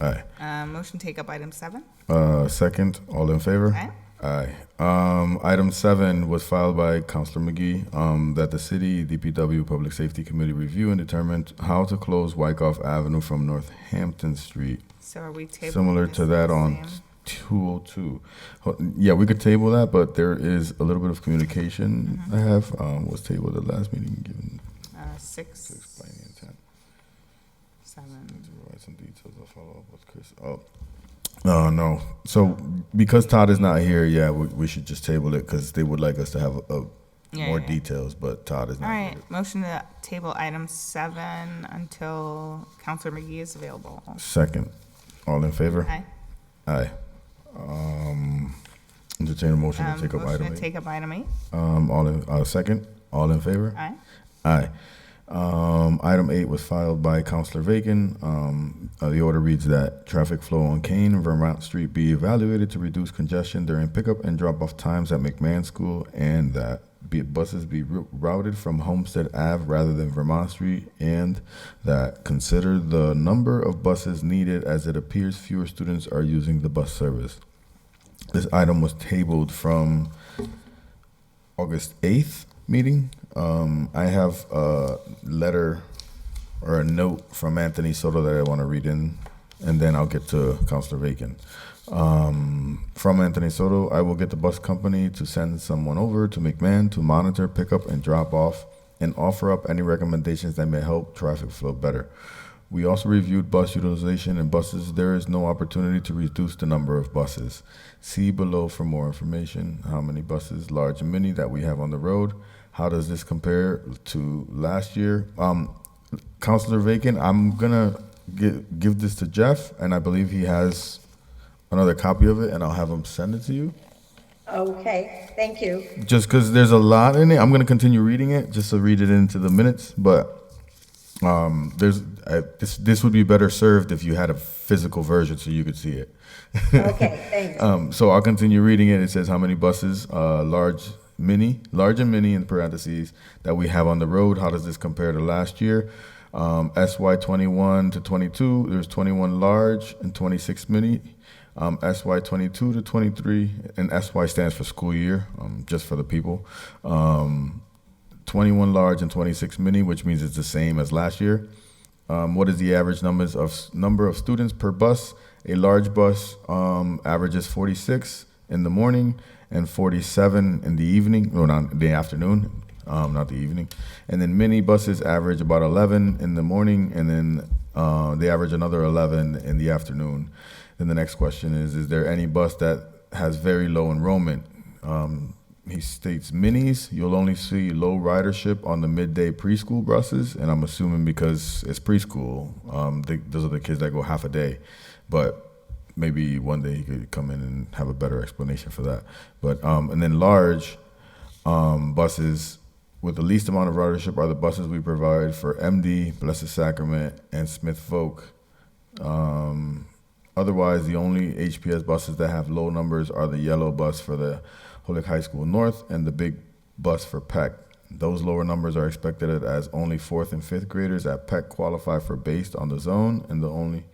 Aye. Motion take up item 7? Second. All in favor? Aye. Aye. Item 7 was filed by Councilor McGee, that the City DPW Public Safety Committee review and determine how to close Wyckoff Avenue from Northampton Street. So are we tabling similar to that on 202. Yeah, we could table that, but there is a little bit of communication I have. Was tabled at the last meeting, given 6. to explain the intent. 7. To provide some details. I'll follow up with Chris. No. So because Todd is not here, yeah, we should just table it because they would like us to have more details, but Todd is not here. All right. Motion to table item 7 until Councilor McGee is available. Second. All in favor? Aye. Aye. Entertain a motion to take up motion item to 8. take up item 8. Second. All in favor? Aye. Aye. Item 8 was filed by Councilor VACON. The order reads that traffic flow on Kane and Vermont Street be evaluated to reduce congestion during pickup and drop-off times at McMahon School, and that buses be routed from Homestead Ave rather than Vermont Street, and that consider the number of buses needed as it appears fewer students are using the bus service. This item was tabled from August 8th meeting. I have a letter or a note from Anthony Soto that I want to read in, and then I'll get to Councilor VACON. From Anthony Soto, I will get the bus company to send someone over to McMahon to monitor, pick up, and drop off, and offer up any recommendations that may help traffic flow better. We also reviewed bus utilization and buses. There is no opportunity to reduce the number of buses. See below for more information. How many buses, large and mini, that we have on the road. How does this compare to last year? Councilor VACON, I'm gonna give this to Jeff, and I believe he has another copy of it, and I'll have him send it to you. Okay, thank you. Just because there's a lot in it, I'm gonna continue reading it just to read it into the minutes. But this would be better served if you had a physical version so you could see it. Okay, thanks. So I'll continue reading it. It says how many buses, large and mini in parentheses, that we have on the road. How does this compare to last year? SY 21 to 22, there's 21 large and 26 mini. SY 22 to 23, and SY stands for school year, just for the people. 21 large and 26 mini, which means it's the same as last year. What is the average number of students per bus? A large bus averages 46 in the morning and 47 in the evening, no, not the afternoon, not the evening. And then mini buses average about 11 in the morning, and then they average another 11 in the afternoon. Then the next question is there any bus that has very low enrollment? He states minis, you'll only see low ridership on the midday preschool buses, and I'm assuming because it's preschool, those are the kids that go half a day. But maybe one day he could come in and have a better explanation for that. But and then large buses with the least amount of ridership are the buses we provide for MD, Blessed Sacrament, and Smith Folk. Otherwise, the only HPS buses that have low numbers are the yellow bus for the Holyoke High School North and the big bus for Peck. Those lower numbers are expected as only 4th and 5th graders at Peck qualify for based on the zone, and the only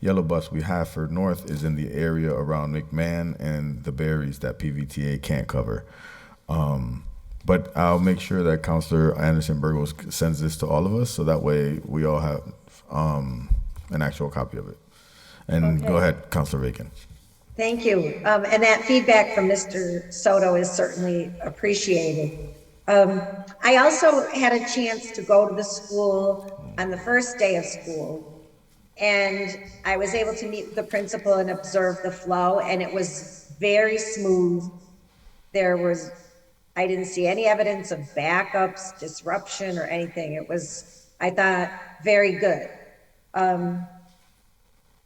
yellow bus we have for North is in the area around McMahon and the Berries that PVTA can't cover. But I'll make sure that Counselor Anderson Burgos sends this to all of us, so that way we all have an actual copy of it. And Okay. Go ahead, Counselor Bacon. Thank you. And that feedback from Mr. Soto is certainly appreciated. I also had a chance to go to the school on the first day of school, and I was able to meet the principal and observe the flow, and it was very smooth. I didn't see any evidence of backups, disruption, or anything. It was, I thought, very good.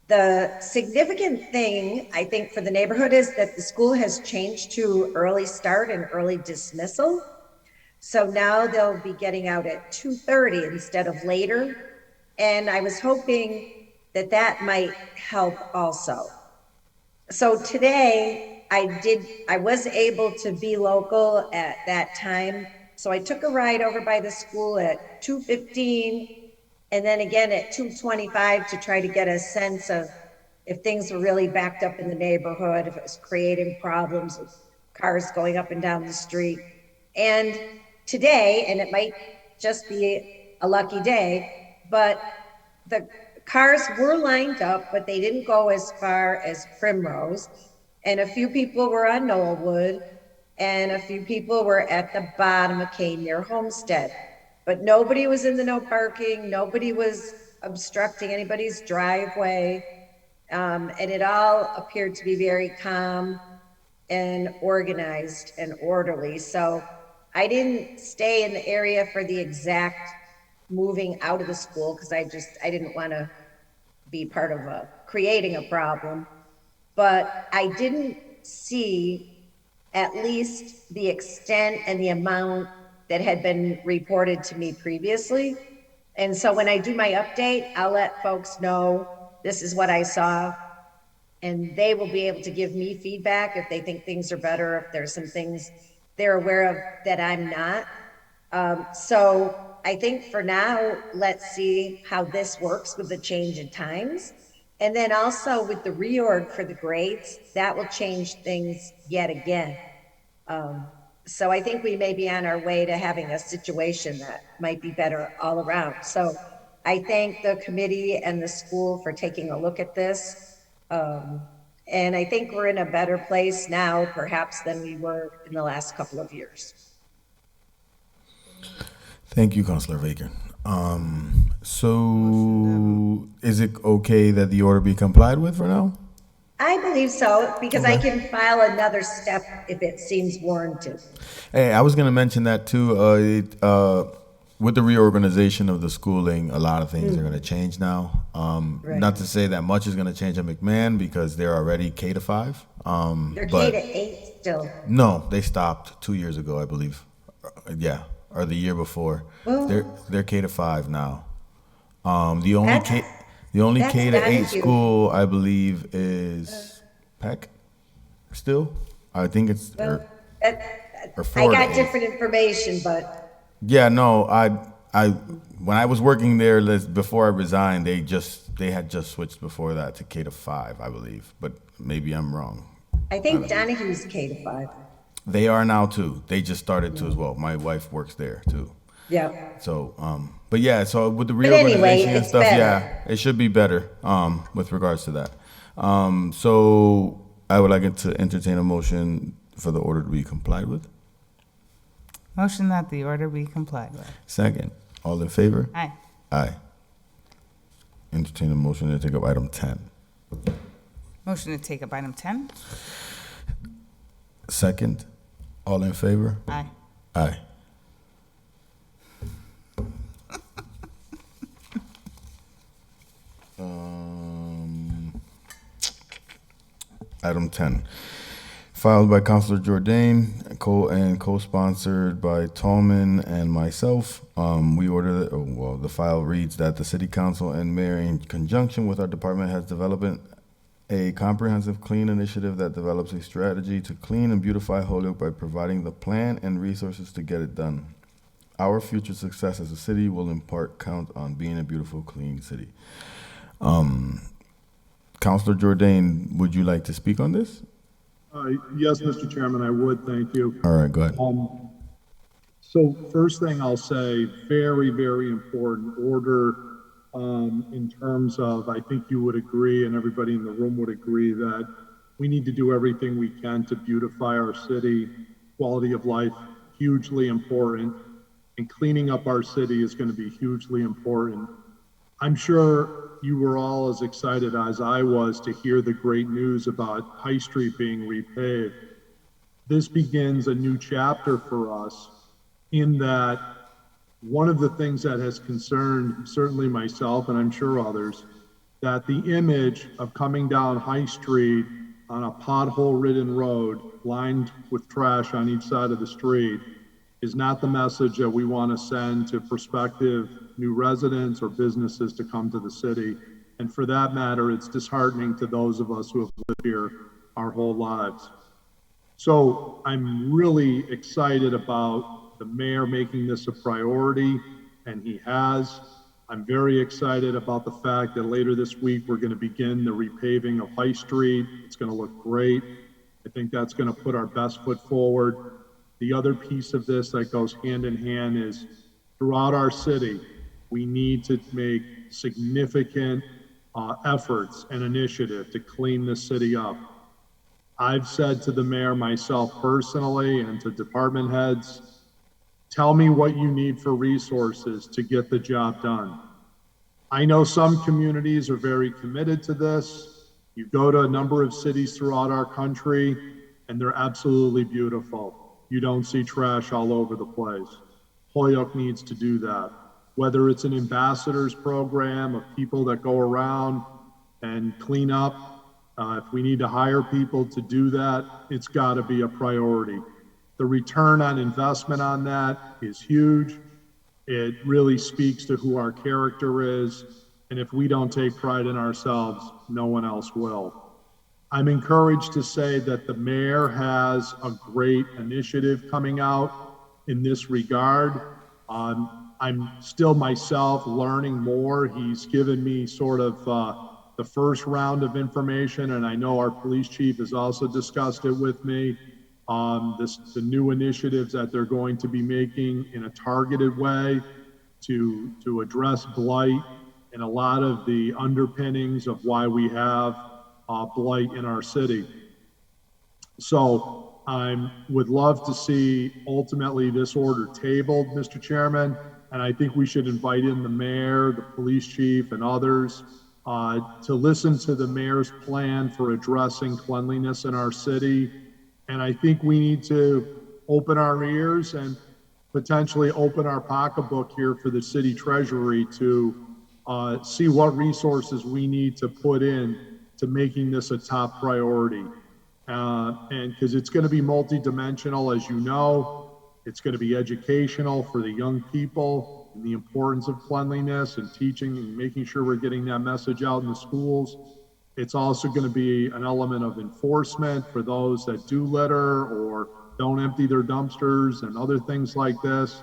The significant thing, I think, for the neighborhood is that the school has changed to early start and early dismissal. So now they'll be getting out at 2:30 instead of later. And I was hoping that that might help also. So today I was able to be local at that time. So I took a ride over by the school at 2:15 and then again at 2:25 to try to get a sense of if things were really backed up in the neighborhood, if it was creating problems with cars going up and down the street. And today, and it might just be a lucky day, but the cars were lined up, but they didn't go as far as Primrose. And a few people were on Knollwood, and a few people were at the bottom of Kane near Homestead. But nobody was in the no parking, nobody was obstructing anybody's driveway, and it all appeared to be very calm and organized and orderly. So I didn't stay in the area for the exact moving out of the school because I didn't want to be part of creating a problem. But I didn't see at least the extent and the amount that had been reported to me previously. And so when I do my update, I'll let folks know this is what I saw, and they will be able to give me feedback if they think things are better, if there's some things they're aware of that I'm not. So I think for now, let's see how this works with the change in times. And then also with the reorg for the grades, that will change things yet again. So I think we may be on our way to having a situation that might be better all around. So I thank the committee and the school for taking a look at this. And I think we're in a better place now, perhaps, than we were in the last couple of years. Thank you, Councilor Bacon. So is it okay that the order be complied with for now? I believe so, because I can file another step if it seems warranted. Hey, I was going to mention that too. With the reorganization of the schooling, a lot of things are going to change now. Right. Not to say that much is going to change at McMahon because they're already K to 5. They're but K to 8 still. No, they stopped 2 years ago, I believe. Yeah, or the year before. Well, They're K to 5 now. The only K to not 8 huge. school I believe is Peck. Still, I think it's or I 4 to got 8. different information, but Yeah, no, I when I was working there before I resigned, they just they had just switched before that to K to 5, I believe, but maybe I'm wrong. I think Donahue's K to 5. They are now too. They just started to as well. My wife works there too. Yeah. So, but yeah, so with the But anyway, reorganization and it's stuff, better. yeah, it should be better, with regards to that. So I would like to entertain a motion for the order to be complied with. Motion that the order be complied with. Second, all in favor? Aye. Aye. Entertain a motion to take up item 10. Motion to take up item 10. Second, all in favor? Aye. Aye. Item 10, filed by Councilor Jourdain, co-sponsored by Tallman and myself. We order that, the file reads that the City Council and Mayor, in conjunction with our department, has developed a comprehensive clean initiative that develops a strategy to clean and beautify Holyoke by providing the plan and resources to get it done. Our future success as a city will in part count on being a beautiful, clean city. Councilor Jourdain, would you like to speak on this? Yes, Mr. Chairman, I would. Thank you. All right, go ahead. So first thing I'll say, very, very important order in terms of, I think you would agree and everybody in the room would agree that we need to do everything we can to beautify our city. Quality of life, hugely important. And cleaning up our city is going to be hugely important. I'm sure you were all as excited as I was to hear the great news about High Street being repaved. This begins a new chapter for us in that one of the things that has concerned certainly myself and I'm sure others, that the image of coming down High Street on a pothole-ridden road lined with trash on each side of the street is not the message that we want to send to prospective new residents or businesses to come to the city. And for that matter, it's disheartening to those of us who have lived here our whole lives. So I'm really excited about the mayor making this a priority, and he has. I'm very excited about the fact that later this week, we're going to begin the repaving of High Street. It's going to look great. I think that's going to put our best foot forward. The other piece of this that goes hand in hand is throughout our city, we need to make significant efforts and initiative to clean the city up. I've said to the mayor myself personally and to department heads, tell me what you need for resources to get the job done. I know some communities are very committed to this. You go to a number of cities throughout our country and they're absolutely beautiful. You don't see trash all over the place. Holyoke needs to do that. Whether it's an ambassadors program of people that go around and clean up, if we need to hire people to do that, it's got to be a priority. The return on investment on that is huge. It really speaks to who our character is. And if we don't take pride in ourselves, no one else will. I'm encouraged to say that the mayor has a great initiative coming out in this regard. I'm still myself learning more. He's given me sort of the first round of information, and I know our police chief has also discussed it with me. The new initiatives that they're going to be making in a targeted way to address blight and a lot of the underpinnings of why we have blight in our city. So I would love to see ultimately this order tabled, Mr. Chairman, and I think we should invite in the mayor, the police chief, and others to listen to the mayor's plan for addressing cleanliness in our city. And I think we need to open our ears and potentially open our pocketbook here for the city treasury to see what resources we need to put in to making this a top priority. And because it's going to be multidimensional, as you know, it's going to be educational for the young people and the importance of cleanliness and teaching and making sure we're getting that message out in the schools. It's also going to be an element of enforcement for those that do litter or don't empty their dumpsters and other things like this.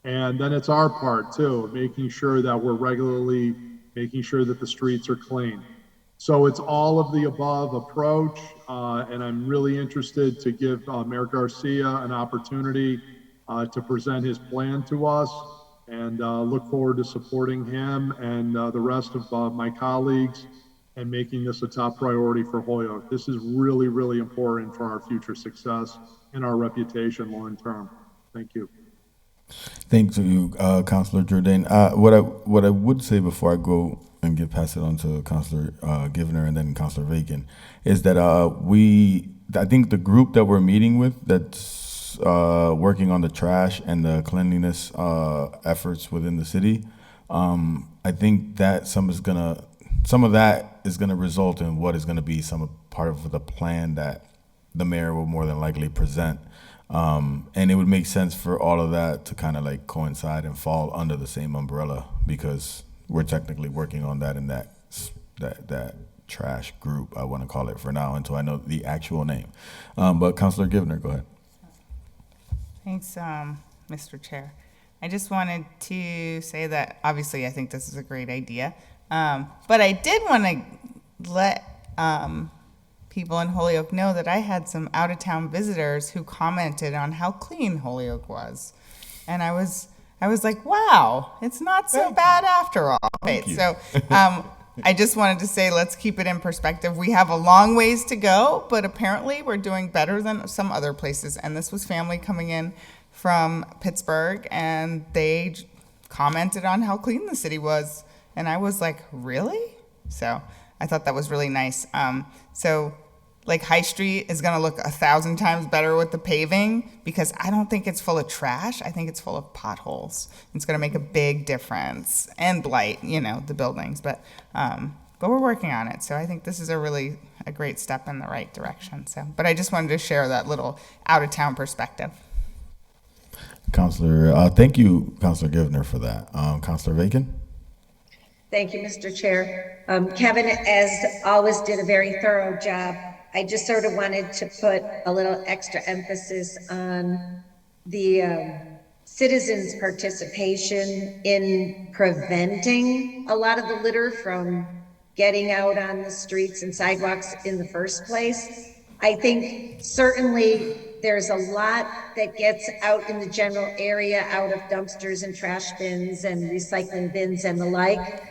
And then it's our part too, of making sure that we're regularly making sure that the streets are clean. So it's all of the above approach, and I'm really interested to give Mayor Garcia an opportunity to present his plan to us, and look forward to supporting him and the rest of my colleagues and making this a top priority for Holyoke. This is really, really important for our future success and our reputation long term. Thank you. Thanks to you, Councilor Jourdain. What I would say before I go and pass it on to Councilor Givner and then Councilor VACON is that I think the group that we're meeting with that's working on the trash and the cleanliness efforts within the city, I think that some of that is gonna result in what is gonna be part of the plan that the mayor will more than likely present. And it would make sense for all of that to kind of like coincide and fall under the same umbrella, because we're technically working on that in that trash group, I want to call it for now, until I know the actual name. But Councilor Givner, go ahead. Thanks, Mr. Chair. I just wanted to say that obviously I think this is a great idea, but I did want to let people in Holyoke know that I had some out-of-town visitors who commented on how clean Holyoke was, and I was like, wow, it's not so bad after all. Right? So I just wanted to say, let's keep it in perspective. We have a long ways to go, but apparently we're doing better than some other places. And this was family coming in from Pittsburgh, and they commented on how clean the city was, and I was like, really? So I thought that was really nice. So like High Street is going to look 1,000 times better with the paving, because I don't think it's full of trash. I think it's full of potholes. It's going to make a big difference, and blight, the buildings. But we're working on it. So I think this is a great step in the right direction. So, but I just wanted to share that little out of town perspective. Councilor, thank you, Councilor Givner, for that. Councilor VACON? Thank you, Mr. Chair. Kevin, as always, did a very thorough job. I just sort of wanted to put a little extra emphasis on the citizens' participation in preventing a lot of the litter from getting out on the streets and sidewalks in the first place. I think certainly there's a lot that gets out in the general area, out of dumpsters and trash bins and recycling bins and the like.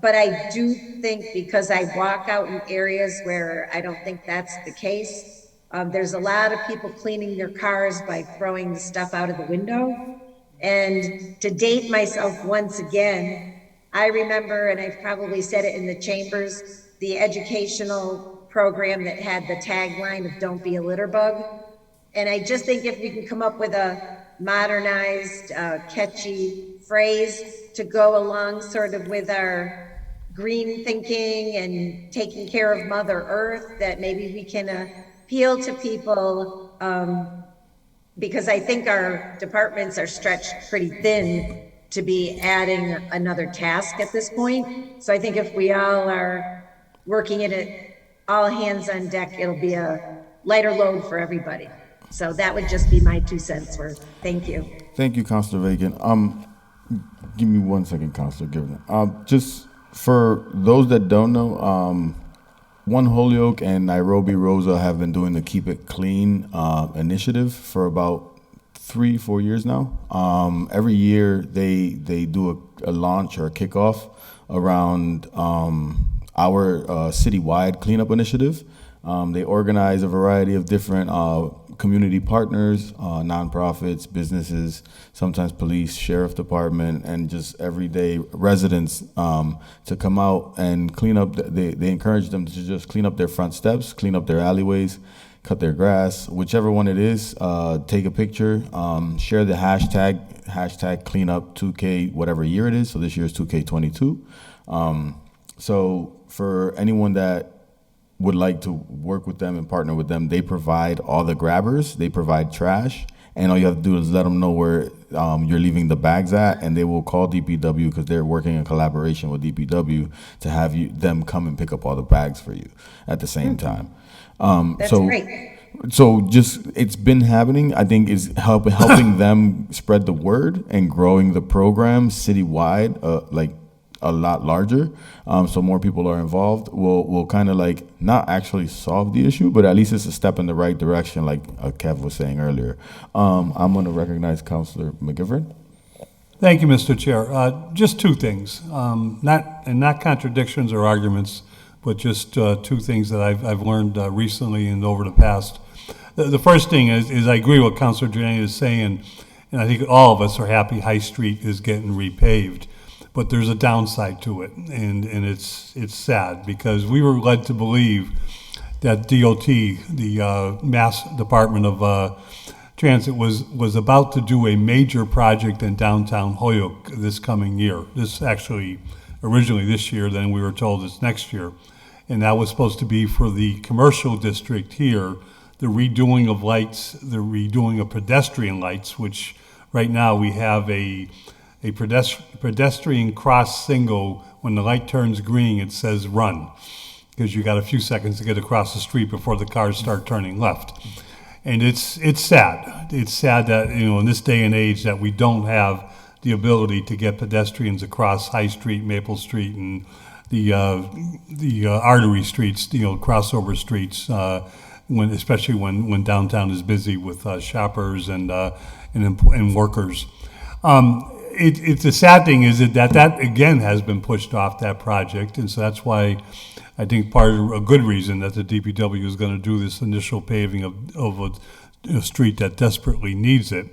But I do think, because I walk out in areas where I don't think that's the case, there's a lot of people cleaning their cars by throwing the stuff out of the window. And to date myself once again, I remember, and I've probably said it in the chambers, the educational program that had the tagline of "Don't be a litter bug." And I just think if we can come up with a modernized, catchy phrase to go along sort of with our green thinking and taking care of Mother Earth, that maybe we can appeal to people, because I think our departments are stretched pretty thin to be adding another task at this point. So I think if we all are working it all hands on deck, it'll be a lighter load for everybody. So that would just be my 2 cents worth. Thank you. Thank you, Councilor VACON. Give me 1 second, Councilor Givner. Just for those that don't know, One Holyoke and Nairobi Rosa have been doing the Keep It Clean initiative for about 3-4 years now. Every year they do a launch or a kickoff around our citywide cleanup initiative. They organize a variety of different community partners, nonprofits, businesses, sometimes police, sheriff department, and just everyday residents to come out and clean up. They encourage them to just clean up their front steps, clean up their alleyways, cut their grass, whichever one it is. Take a picture, share the hashtag cleanup 2K, whatever year it is. So this year is 2K22. So for anyone that would like to work with them and partner with them, they provide all the grabbers, they provide trash, and all you have to do is let them know where you're leaving the bags at, and they will call DPW, because they're working in collaboration with DPW to have them come and pick up all the bags for you at the same time. That's great. So just, it's been happening. I think is helping them spread the word and growing the program citywide, a lot larger, so more people are involved, will kind of like not actually solve the issue, but at least it's a step in the right direction, like Kev was saying earlier. I'm going to recognize Councilor McGivern. Thank you, Mr. Chair. Just two things, not contradictions or arguments, but just two things that I've learned recently and over the past. The first thing is I agree with what Councilor Jordan is saying, and I think all of us are happy High Street is getting repaved, but there's a downside to it, and it's sad because we were led to believe that DOT, the Mass Department of Transit, was about to do a major project in downtown Holyoke this coming year. This actually originally this year, then we were told it's next year, and that was supposed to be for the commercial district here, the redoing of lights, the redoing of pedestrian lights, which right now we have a pedestrian cross single. When the light turns green, it says run, because you got a few seconds to get across the street before the cars start turning left. And it's sad. It's sad that, in this day and age that we don't have the ability to get pedestrians across High Street, Maple Street, and the artery streets, crossover streets, especially when downtown is busy with shoppers and workers. It's the sad thing is that again has been pushed off, that project, and so that's why I think part of a good reason that the DPW is going to do this initial paving of a street that desperately needs it.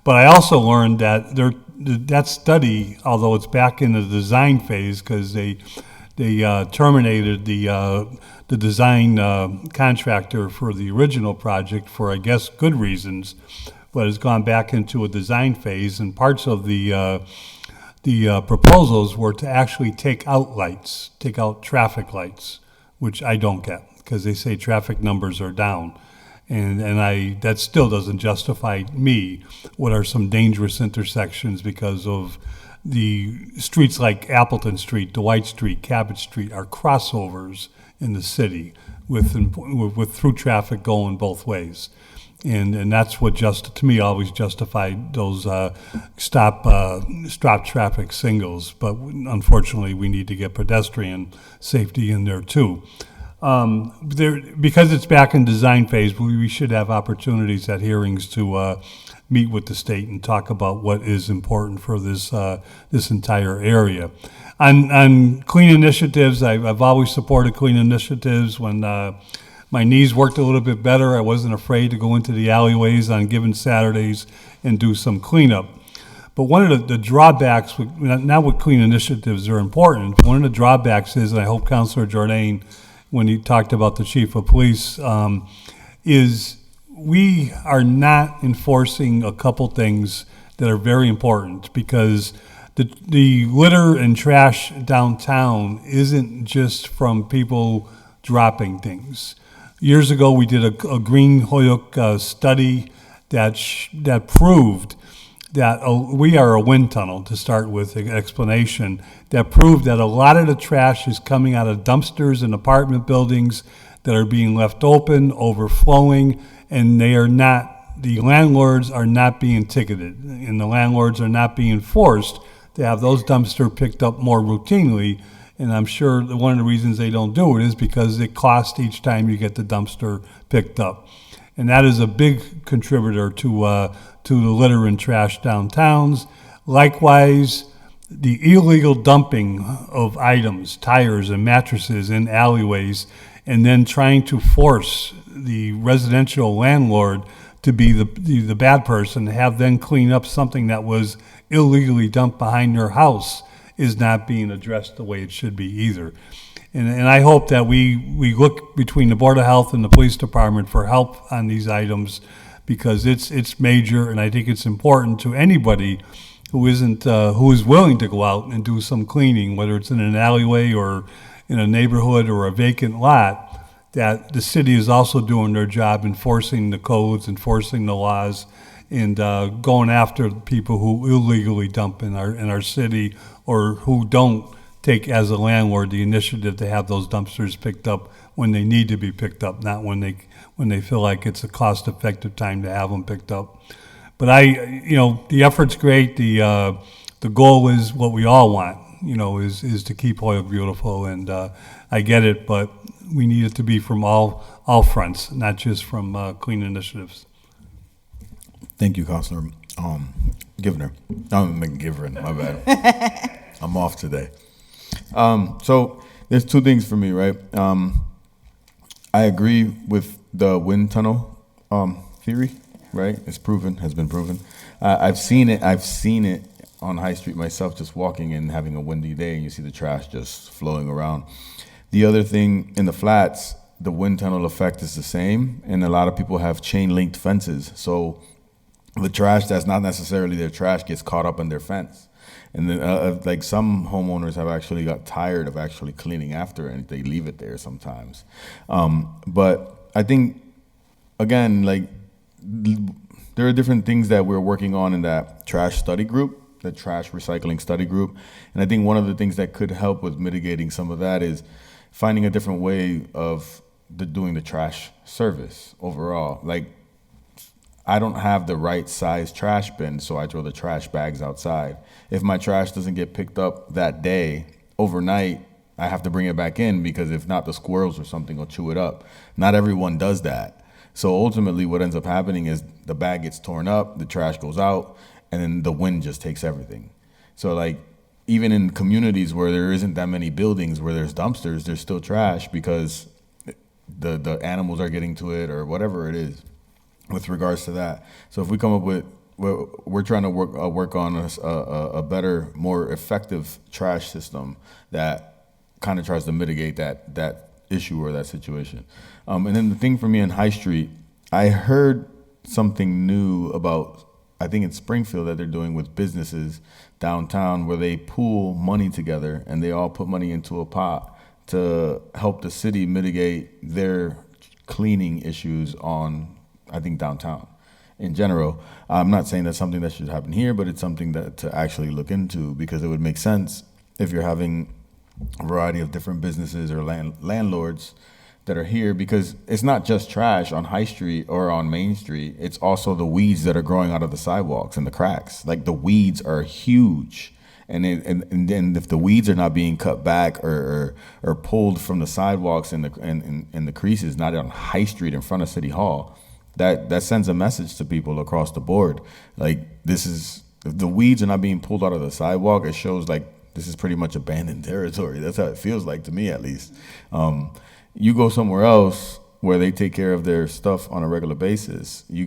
But I also learned that that study, although it's back in the design phase because they terminated the design contractor for the original project for, I guess, good reasons, but it's gone back into a design phase, and parts of the proposals were to actually take out traffic lights, which I don't get, because they say traffic numbers are down. And that still doesn't justify me what are some dangerous intersections, because of the streets like Appleton Street, Dwight Street, Cabot Street are crossovers in the city with through traffic going both ways. And that's what to me always justified those stop traffic singles. But unfortunately, we need to get pedestrian safety in there too. Because it's back in design phase, we should have opportunities at hearings to meet with the state and talk about what is important for this entire area. On clean initiatives, I've always supported clean initiatives. When my knees worked a little bit better, I wasn't afraid to go into the alleyways on given Saturdays and do some cleanup. But one of the drawbacks, not with clean initiatives are important, but one of the drawbacks is, and I hope Councilor Jordan, when he talked about the chief of police, is we are not enforcing a couple things that are very important, because the litter and trash downtown isn't just from people dropping things. Years ago, we did a Green Holyoke study that proved that we are a wind tunnel, to start with, an explanation, that proved that a lot of the trash is coming out of dumpsters in apartment buildings that are being left open, overflowing, and the landlords are not being ticketed, and the landlords are not being forced to have those dumpsters picked up more routinely. And I'm sure that one of the reasons they don't do it is because it costs each time you get the dumpster picked up. And that is a big contributor to the litter and trash downtowns. Likewise, the illegal dumping of items, tires and mattresses in alleyways, and then trying to force the residential landlord to be the bad person, to have them clean up something that was illegally dumped behind their house, is not being addressed the way it should be either. And I hope that we look between the Board of Health and the Police Department for help on these items, because it's major, and I think it's important to anybody who is willing to go out and do some cleaning, whether it's in an alleyway or in a neighborhood or a vacant lot, that the city is also doing their job enforcing the codes, enforcing the laws, and going after people who illegally dump in our city, or who don't take, as a landlord, the initiative to have those dumpsters picked up when they need to be picked up, not when they feel like it's a cost-effective time to have them picked up. But the effort's great. The goal is what we all want, is to keep Holyoke beautiful, and I get it, but we need it to be from all fronts, not just from clean initiatives. Thank you, Councilor Givner. I'm McGivern, my bad. I'm off today. So there's two things for me, right? I agree with the wind tunnel theory, right? It's proven, has been proven. I've seen it on High Street myself, just walking and having a windy day, and you see the trash just flowing around. The other thing in the flats, the wind tunnel effect is the same, and a lot of people have chain linked fences. So the trash that's not necessarily their trash gets caught up in their fence. And then, like, some homeowners have actually got tired of actually cleaning after it, and they leave it there sometimes. But I think, again, like, there are different things that we're working on in that trash study group, the trash recycling study group. And I think one of the things that could help with mitigating some of that is finding a different way of doing the trash service overall. Like, I don't have the right size trash bin, so I throw the trash bags outside. If my trash doesn't get picked up that day, overnight, I have to bring it back in, because if not, the squirrels or something will chew it up. Not everyone does that. So ultimately what ends up happening is the bag gets torn up, the trash goes out, and then the wind just takes everything. So, like, even in communities where there isn't that many buildings where there's dumpsters, there's still trash because the animals are getting to it or whatever it is with regards to that. So if we come up with, we're trying to work on a better, more effective trash system that kind of tries to mitigate that issue or that situation. And then the thing for me in High Street, I heard something new about, I think in Springfield, that they're doing with businesses downtown, where they pool money together and they all put money into a pot to help the city mitigate their cleaning issues on, I think, downtown in general. I'm not saying that's something that should happen here, but it's something that to actually look into, because it would make sense if you're having a variety of different businesses or landlords that are here, because it's not just trash on High Street or on Main Street. It's also the weeds that are growing out of the sidewalks and the cracks. Like, the weeds are huge. And then if the weeds are not being cut back or pulled from the sidewalks and the creases, not on High Street in front of City Hall, that sends a message to people across the board. Like, if the weeds are not being pulled out of the sidewalk, it shows like this is pretty much abandoned territory. That's how it feels like to me, at least. You go somewhere else where they take care of their stuff on a regular basis, you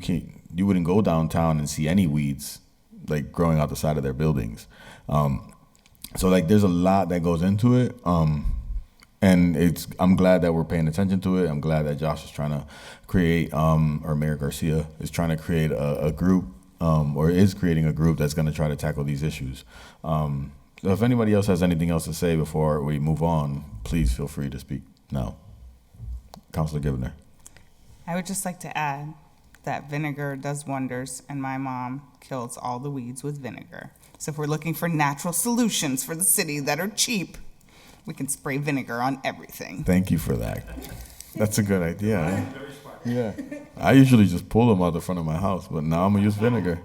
wouldn't go downtown and see any weeds like growing out the side of their buildings. So, like, there's a lot that goes into it. And I'm glad that we're paying attention to it. I'm glad that Josh is trying to create, or Mayor Garcia is trying to create a group, or is creating a group that's going to try to tackle these issues. So if anybody else has anything else to say before we move on, please feel free to speak now. Councilor Givner. I would just like to add that vinegar does wonders, and my mom kills all the weeds with vinegar. So if we're looking for natural solutions for the city that are cheap, we can spray vinegar on everything. Thank you for that. That's a good idea. Eh? Yeah. I usually just pull them out the front of my house, but now I'm going to use vinegar.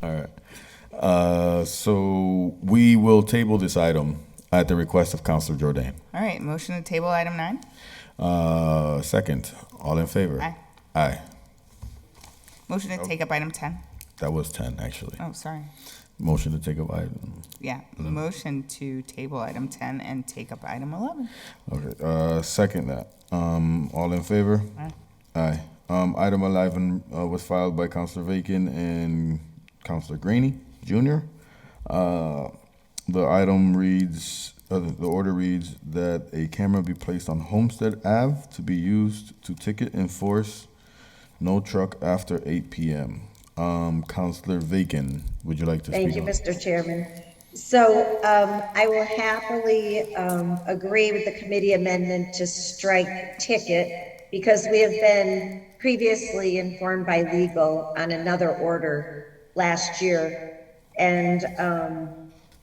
All right. So we will table this item at the request of Councilor Jourdain. All right, motion to table item 9. Second. All in favor? Aye. Aye. Motion to take up item 10. That was 10, actually. Oh, sorry. Motion to take up item. Yeah, motion to table item 10 and take up item 11. Okay, second that. All in favor? Aye. Aye. Item 11 was filed by Councilor VACON and Councilor Graney Jr. The item reads, the order reads that a camera be placed on Homestead Ave to be used to ticket enforce no truck after 8 p.m. Councilor VACON, would you like to speak? Thank you, Mr. Chairman. So I will happily agree with the committee amendment to strike ticket, because we have been previously informed by legal on another order last year. And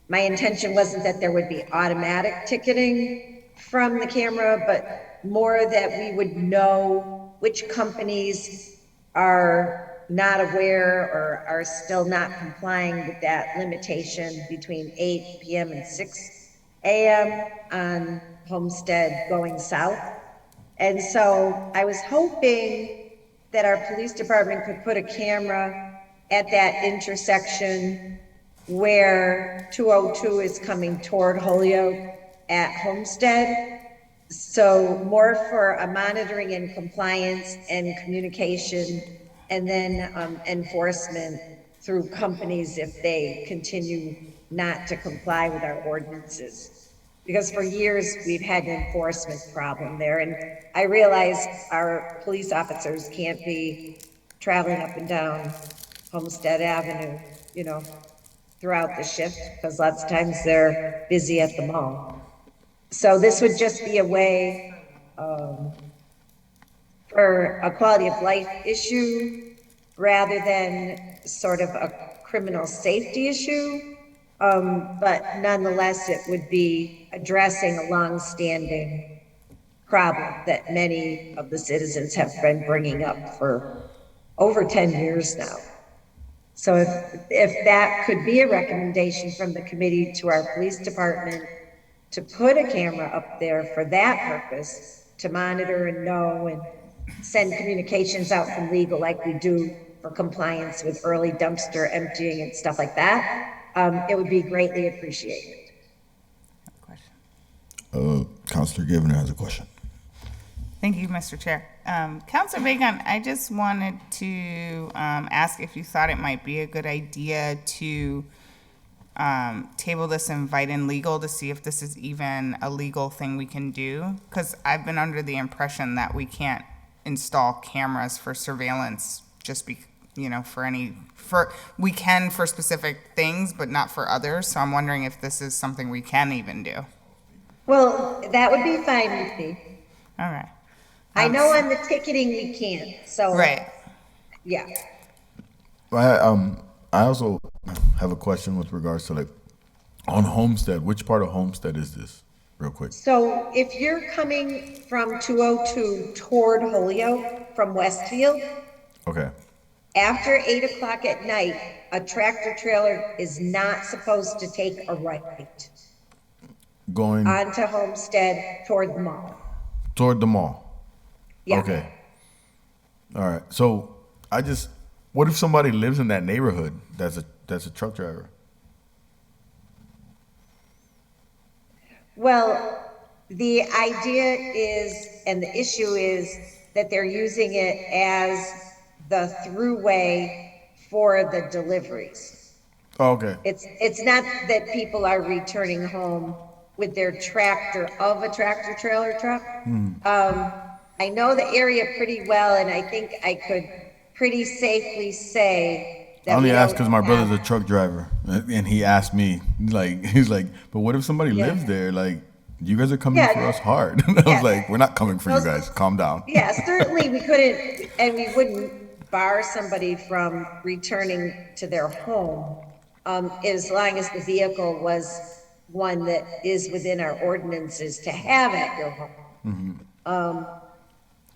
my intention wasn't that there would be automatic ticketing from the camera, but more that we would know which companies are not aware or are still not complying with that limitation between 8 p.m. and 6 a.m. on Homestead going south. And so I was hoping that our police department could put a camera at that intersection where 202 is coming toward Holyoke at Homestead. So more for a monitoring and compliance and communication, and then enforcement through companies if they continue not to comply with our ordinances. Because for years, we've had an enforcement problem there. And I realize our police officers can't be traveling up and down Homestead Avenue, you know, throughout the shift, because lots of times they're busy at the mall. So this would just be a way for a quality of life issue rather than sort of a criminal safety issue. But nonetheless, it would be addressing a long-standing problem that many of the citizens have been bringing up for over 10 years now. So if that could be a recommendation from the committee to our police department to put a camera up there for that purpose, to monitor and know and send communications out from legal like we do for compliance with early dumpster emptying and stuff like that, it would be greatly appreciated. Councilor Givner has a question. Thank you, Mr. Chair. Councilor Bacon, I just wanted to ask if you thought it might be a good idea to table this and invite in legal to see if this is even a legal thing we can do. Because I've been under the impression that we can't install cameras for surveillance just we can for specific things, but not for others. So I'm wondering if this is something we can even do. Well, that would be fine with me. All right. I know on the ticketing we can't, so. Right. Yeah. I also have a question with regards to like on Homestead. Which part of Homestead is this, real quick? So if you're coming from 202 toward Holyoke from Westfield, Okay. after 8 o'clock at night, a tractor trailer is not supposed to take a right Going onto Homestead toward the mall. toward the mall. Yeah. Okay. All right. So what if somebody lives in that neighborhood that's a truck driver? Well, the idea is, and the issue is that they're using it as the throughway for the deliveries. Oh, okay. It's not that people are returning home with their tractor of a tractor trailer truck. I know the area pretty well, and I think I could pretty safely say that I only we asked don't because my brother's have- a truck driver, and he asked me, he's like, but what if somebody Yeah. lives there? Like, you guys are coming Yeah. for us hard. And I Yeah. was like, we're not coming for you guys. Calm down. Yeah, certainly we couldn't, and we wouldn't bar somebody from returning to their home, as long as the vehicle was one that is within our ordinances to have at your home.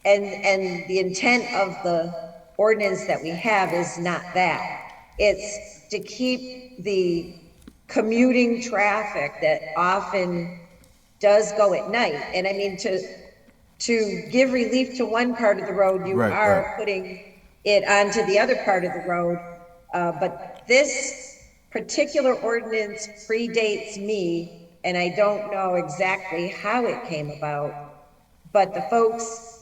And the intent of the ordinance that we have is not that. It's to keep the commuting traffic that often does go at night. And I mean, to give relief to one part of the road, you Right, are right. putting it onto the other part of the road. But this particular ordinance predates me, and I don't know exactly how it came about. But the folks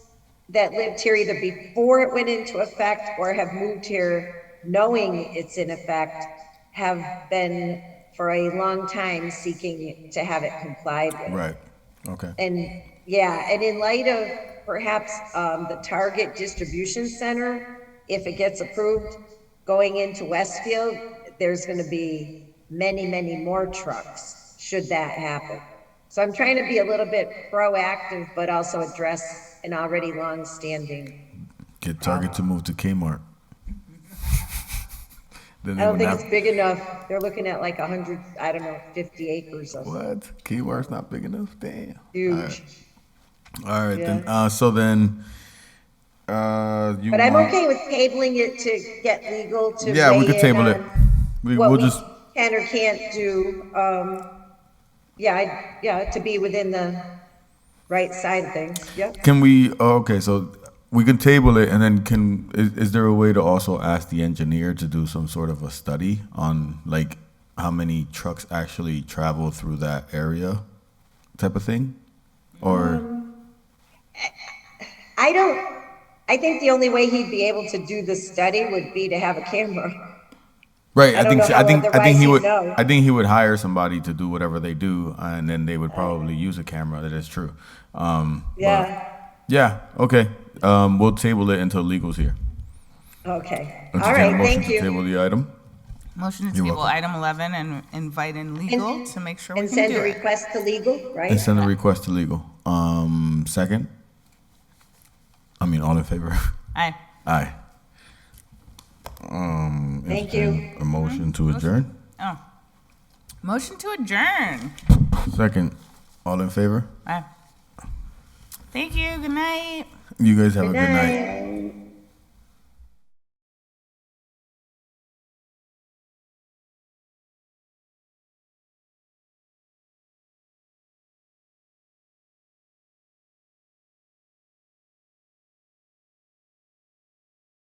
that lived here either before it went into effect or have moved here knowing it's in effect have been for a long time seeking to have it complied with. Right. Okay. And yeah, and in light of perhaps the Target distribution center, if it gets approved going into Westfield, there's going to be many, many more trucks should that happen. So I'm trying to be a little bit proactive, but also address an already long-standing. Get Target to move to Kmart. Then I they don't would think not- it's big enough. They're looking at like 100, I don't know, 50 acres of What? Kmart's not big enough? Damn. huge. All right, Yeah. then. So then, You But I'm want- okay with tabling it to get legal to Yeah, we weigh could in table it. on We'll what we just, can or can't do. To be within the right side of things, yep. can we, okay, so we can table it, and then is there a way to also ask the engineer to do some sort of a study on, like, how many trucks actually travel through that area type of thing? Or, I think the only way he'd be able to do the study would be to have a camera. right, I don't know how otherwise he he'd would, know. I think he would hire somebody to do whatever they do, and then they would probably use a camera, that is true. But- Yeah, okay, we'll table it until legal's here. Okay, all Entertain a right, motion thank to you. Table the item. Motion to You're table welcome. item 11 and invite in legal to make sure we And can send do a it. request to legal, right? And send a request to legal. Second? All in favor? Aye. Aye. Thank you. entertain A motion to adjourn? Oh. Motion to adjourn. Second. All in favor? Aye. Thank you. Good night. You guys have a Good good night. night.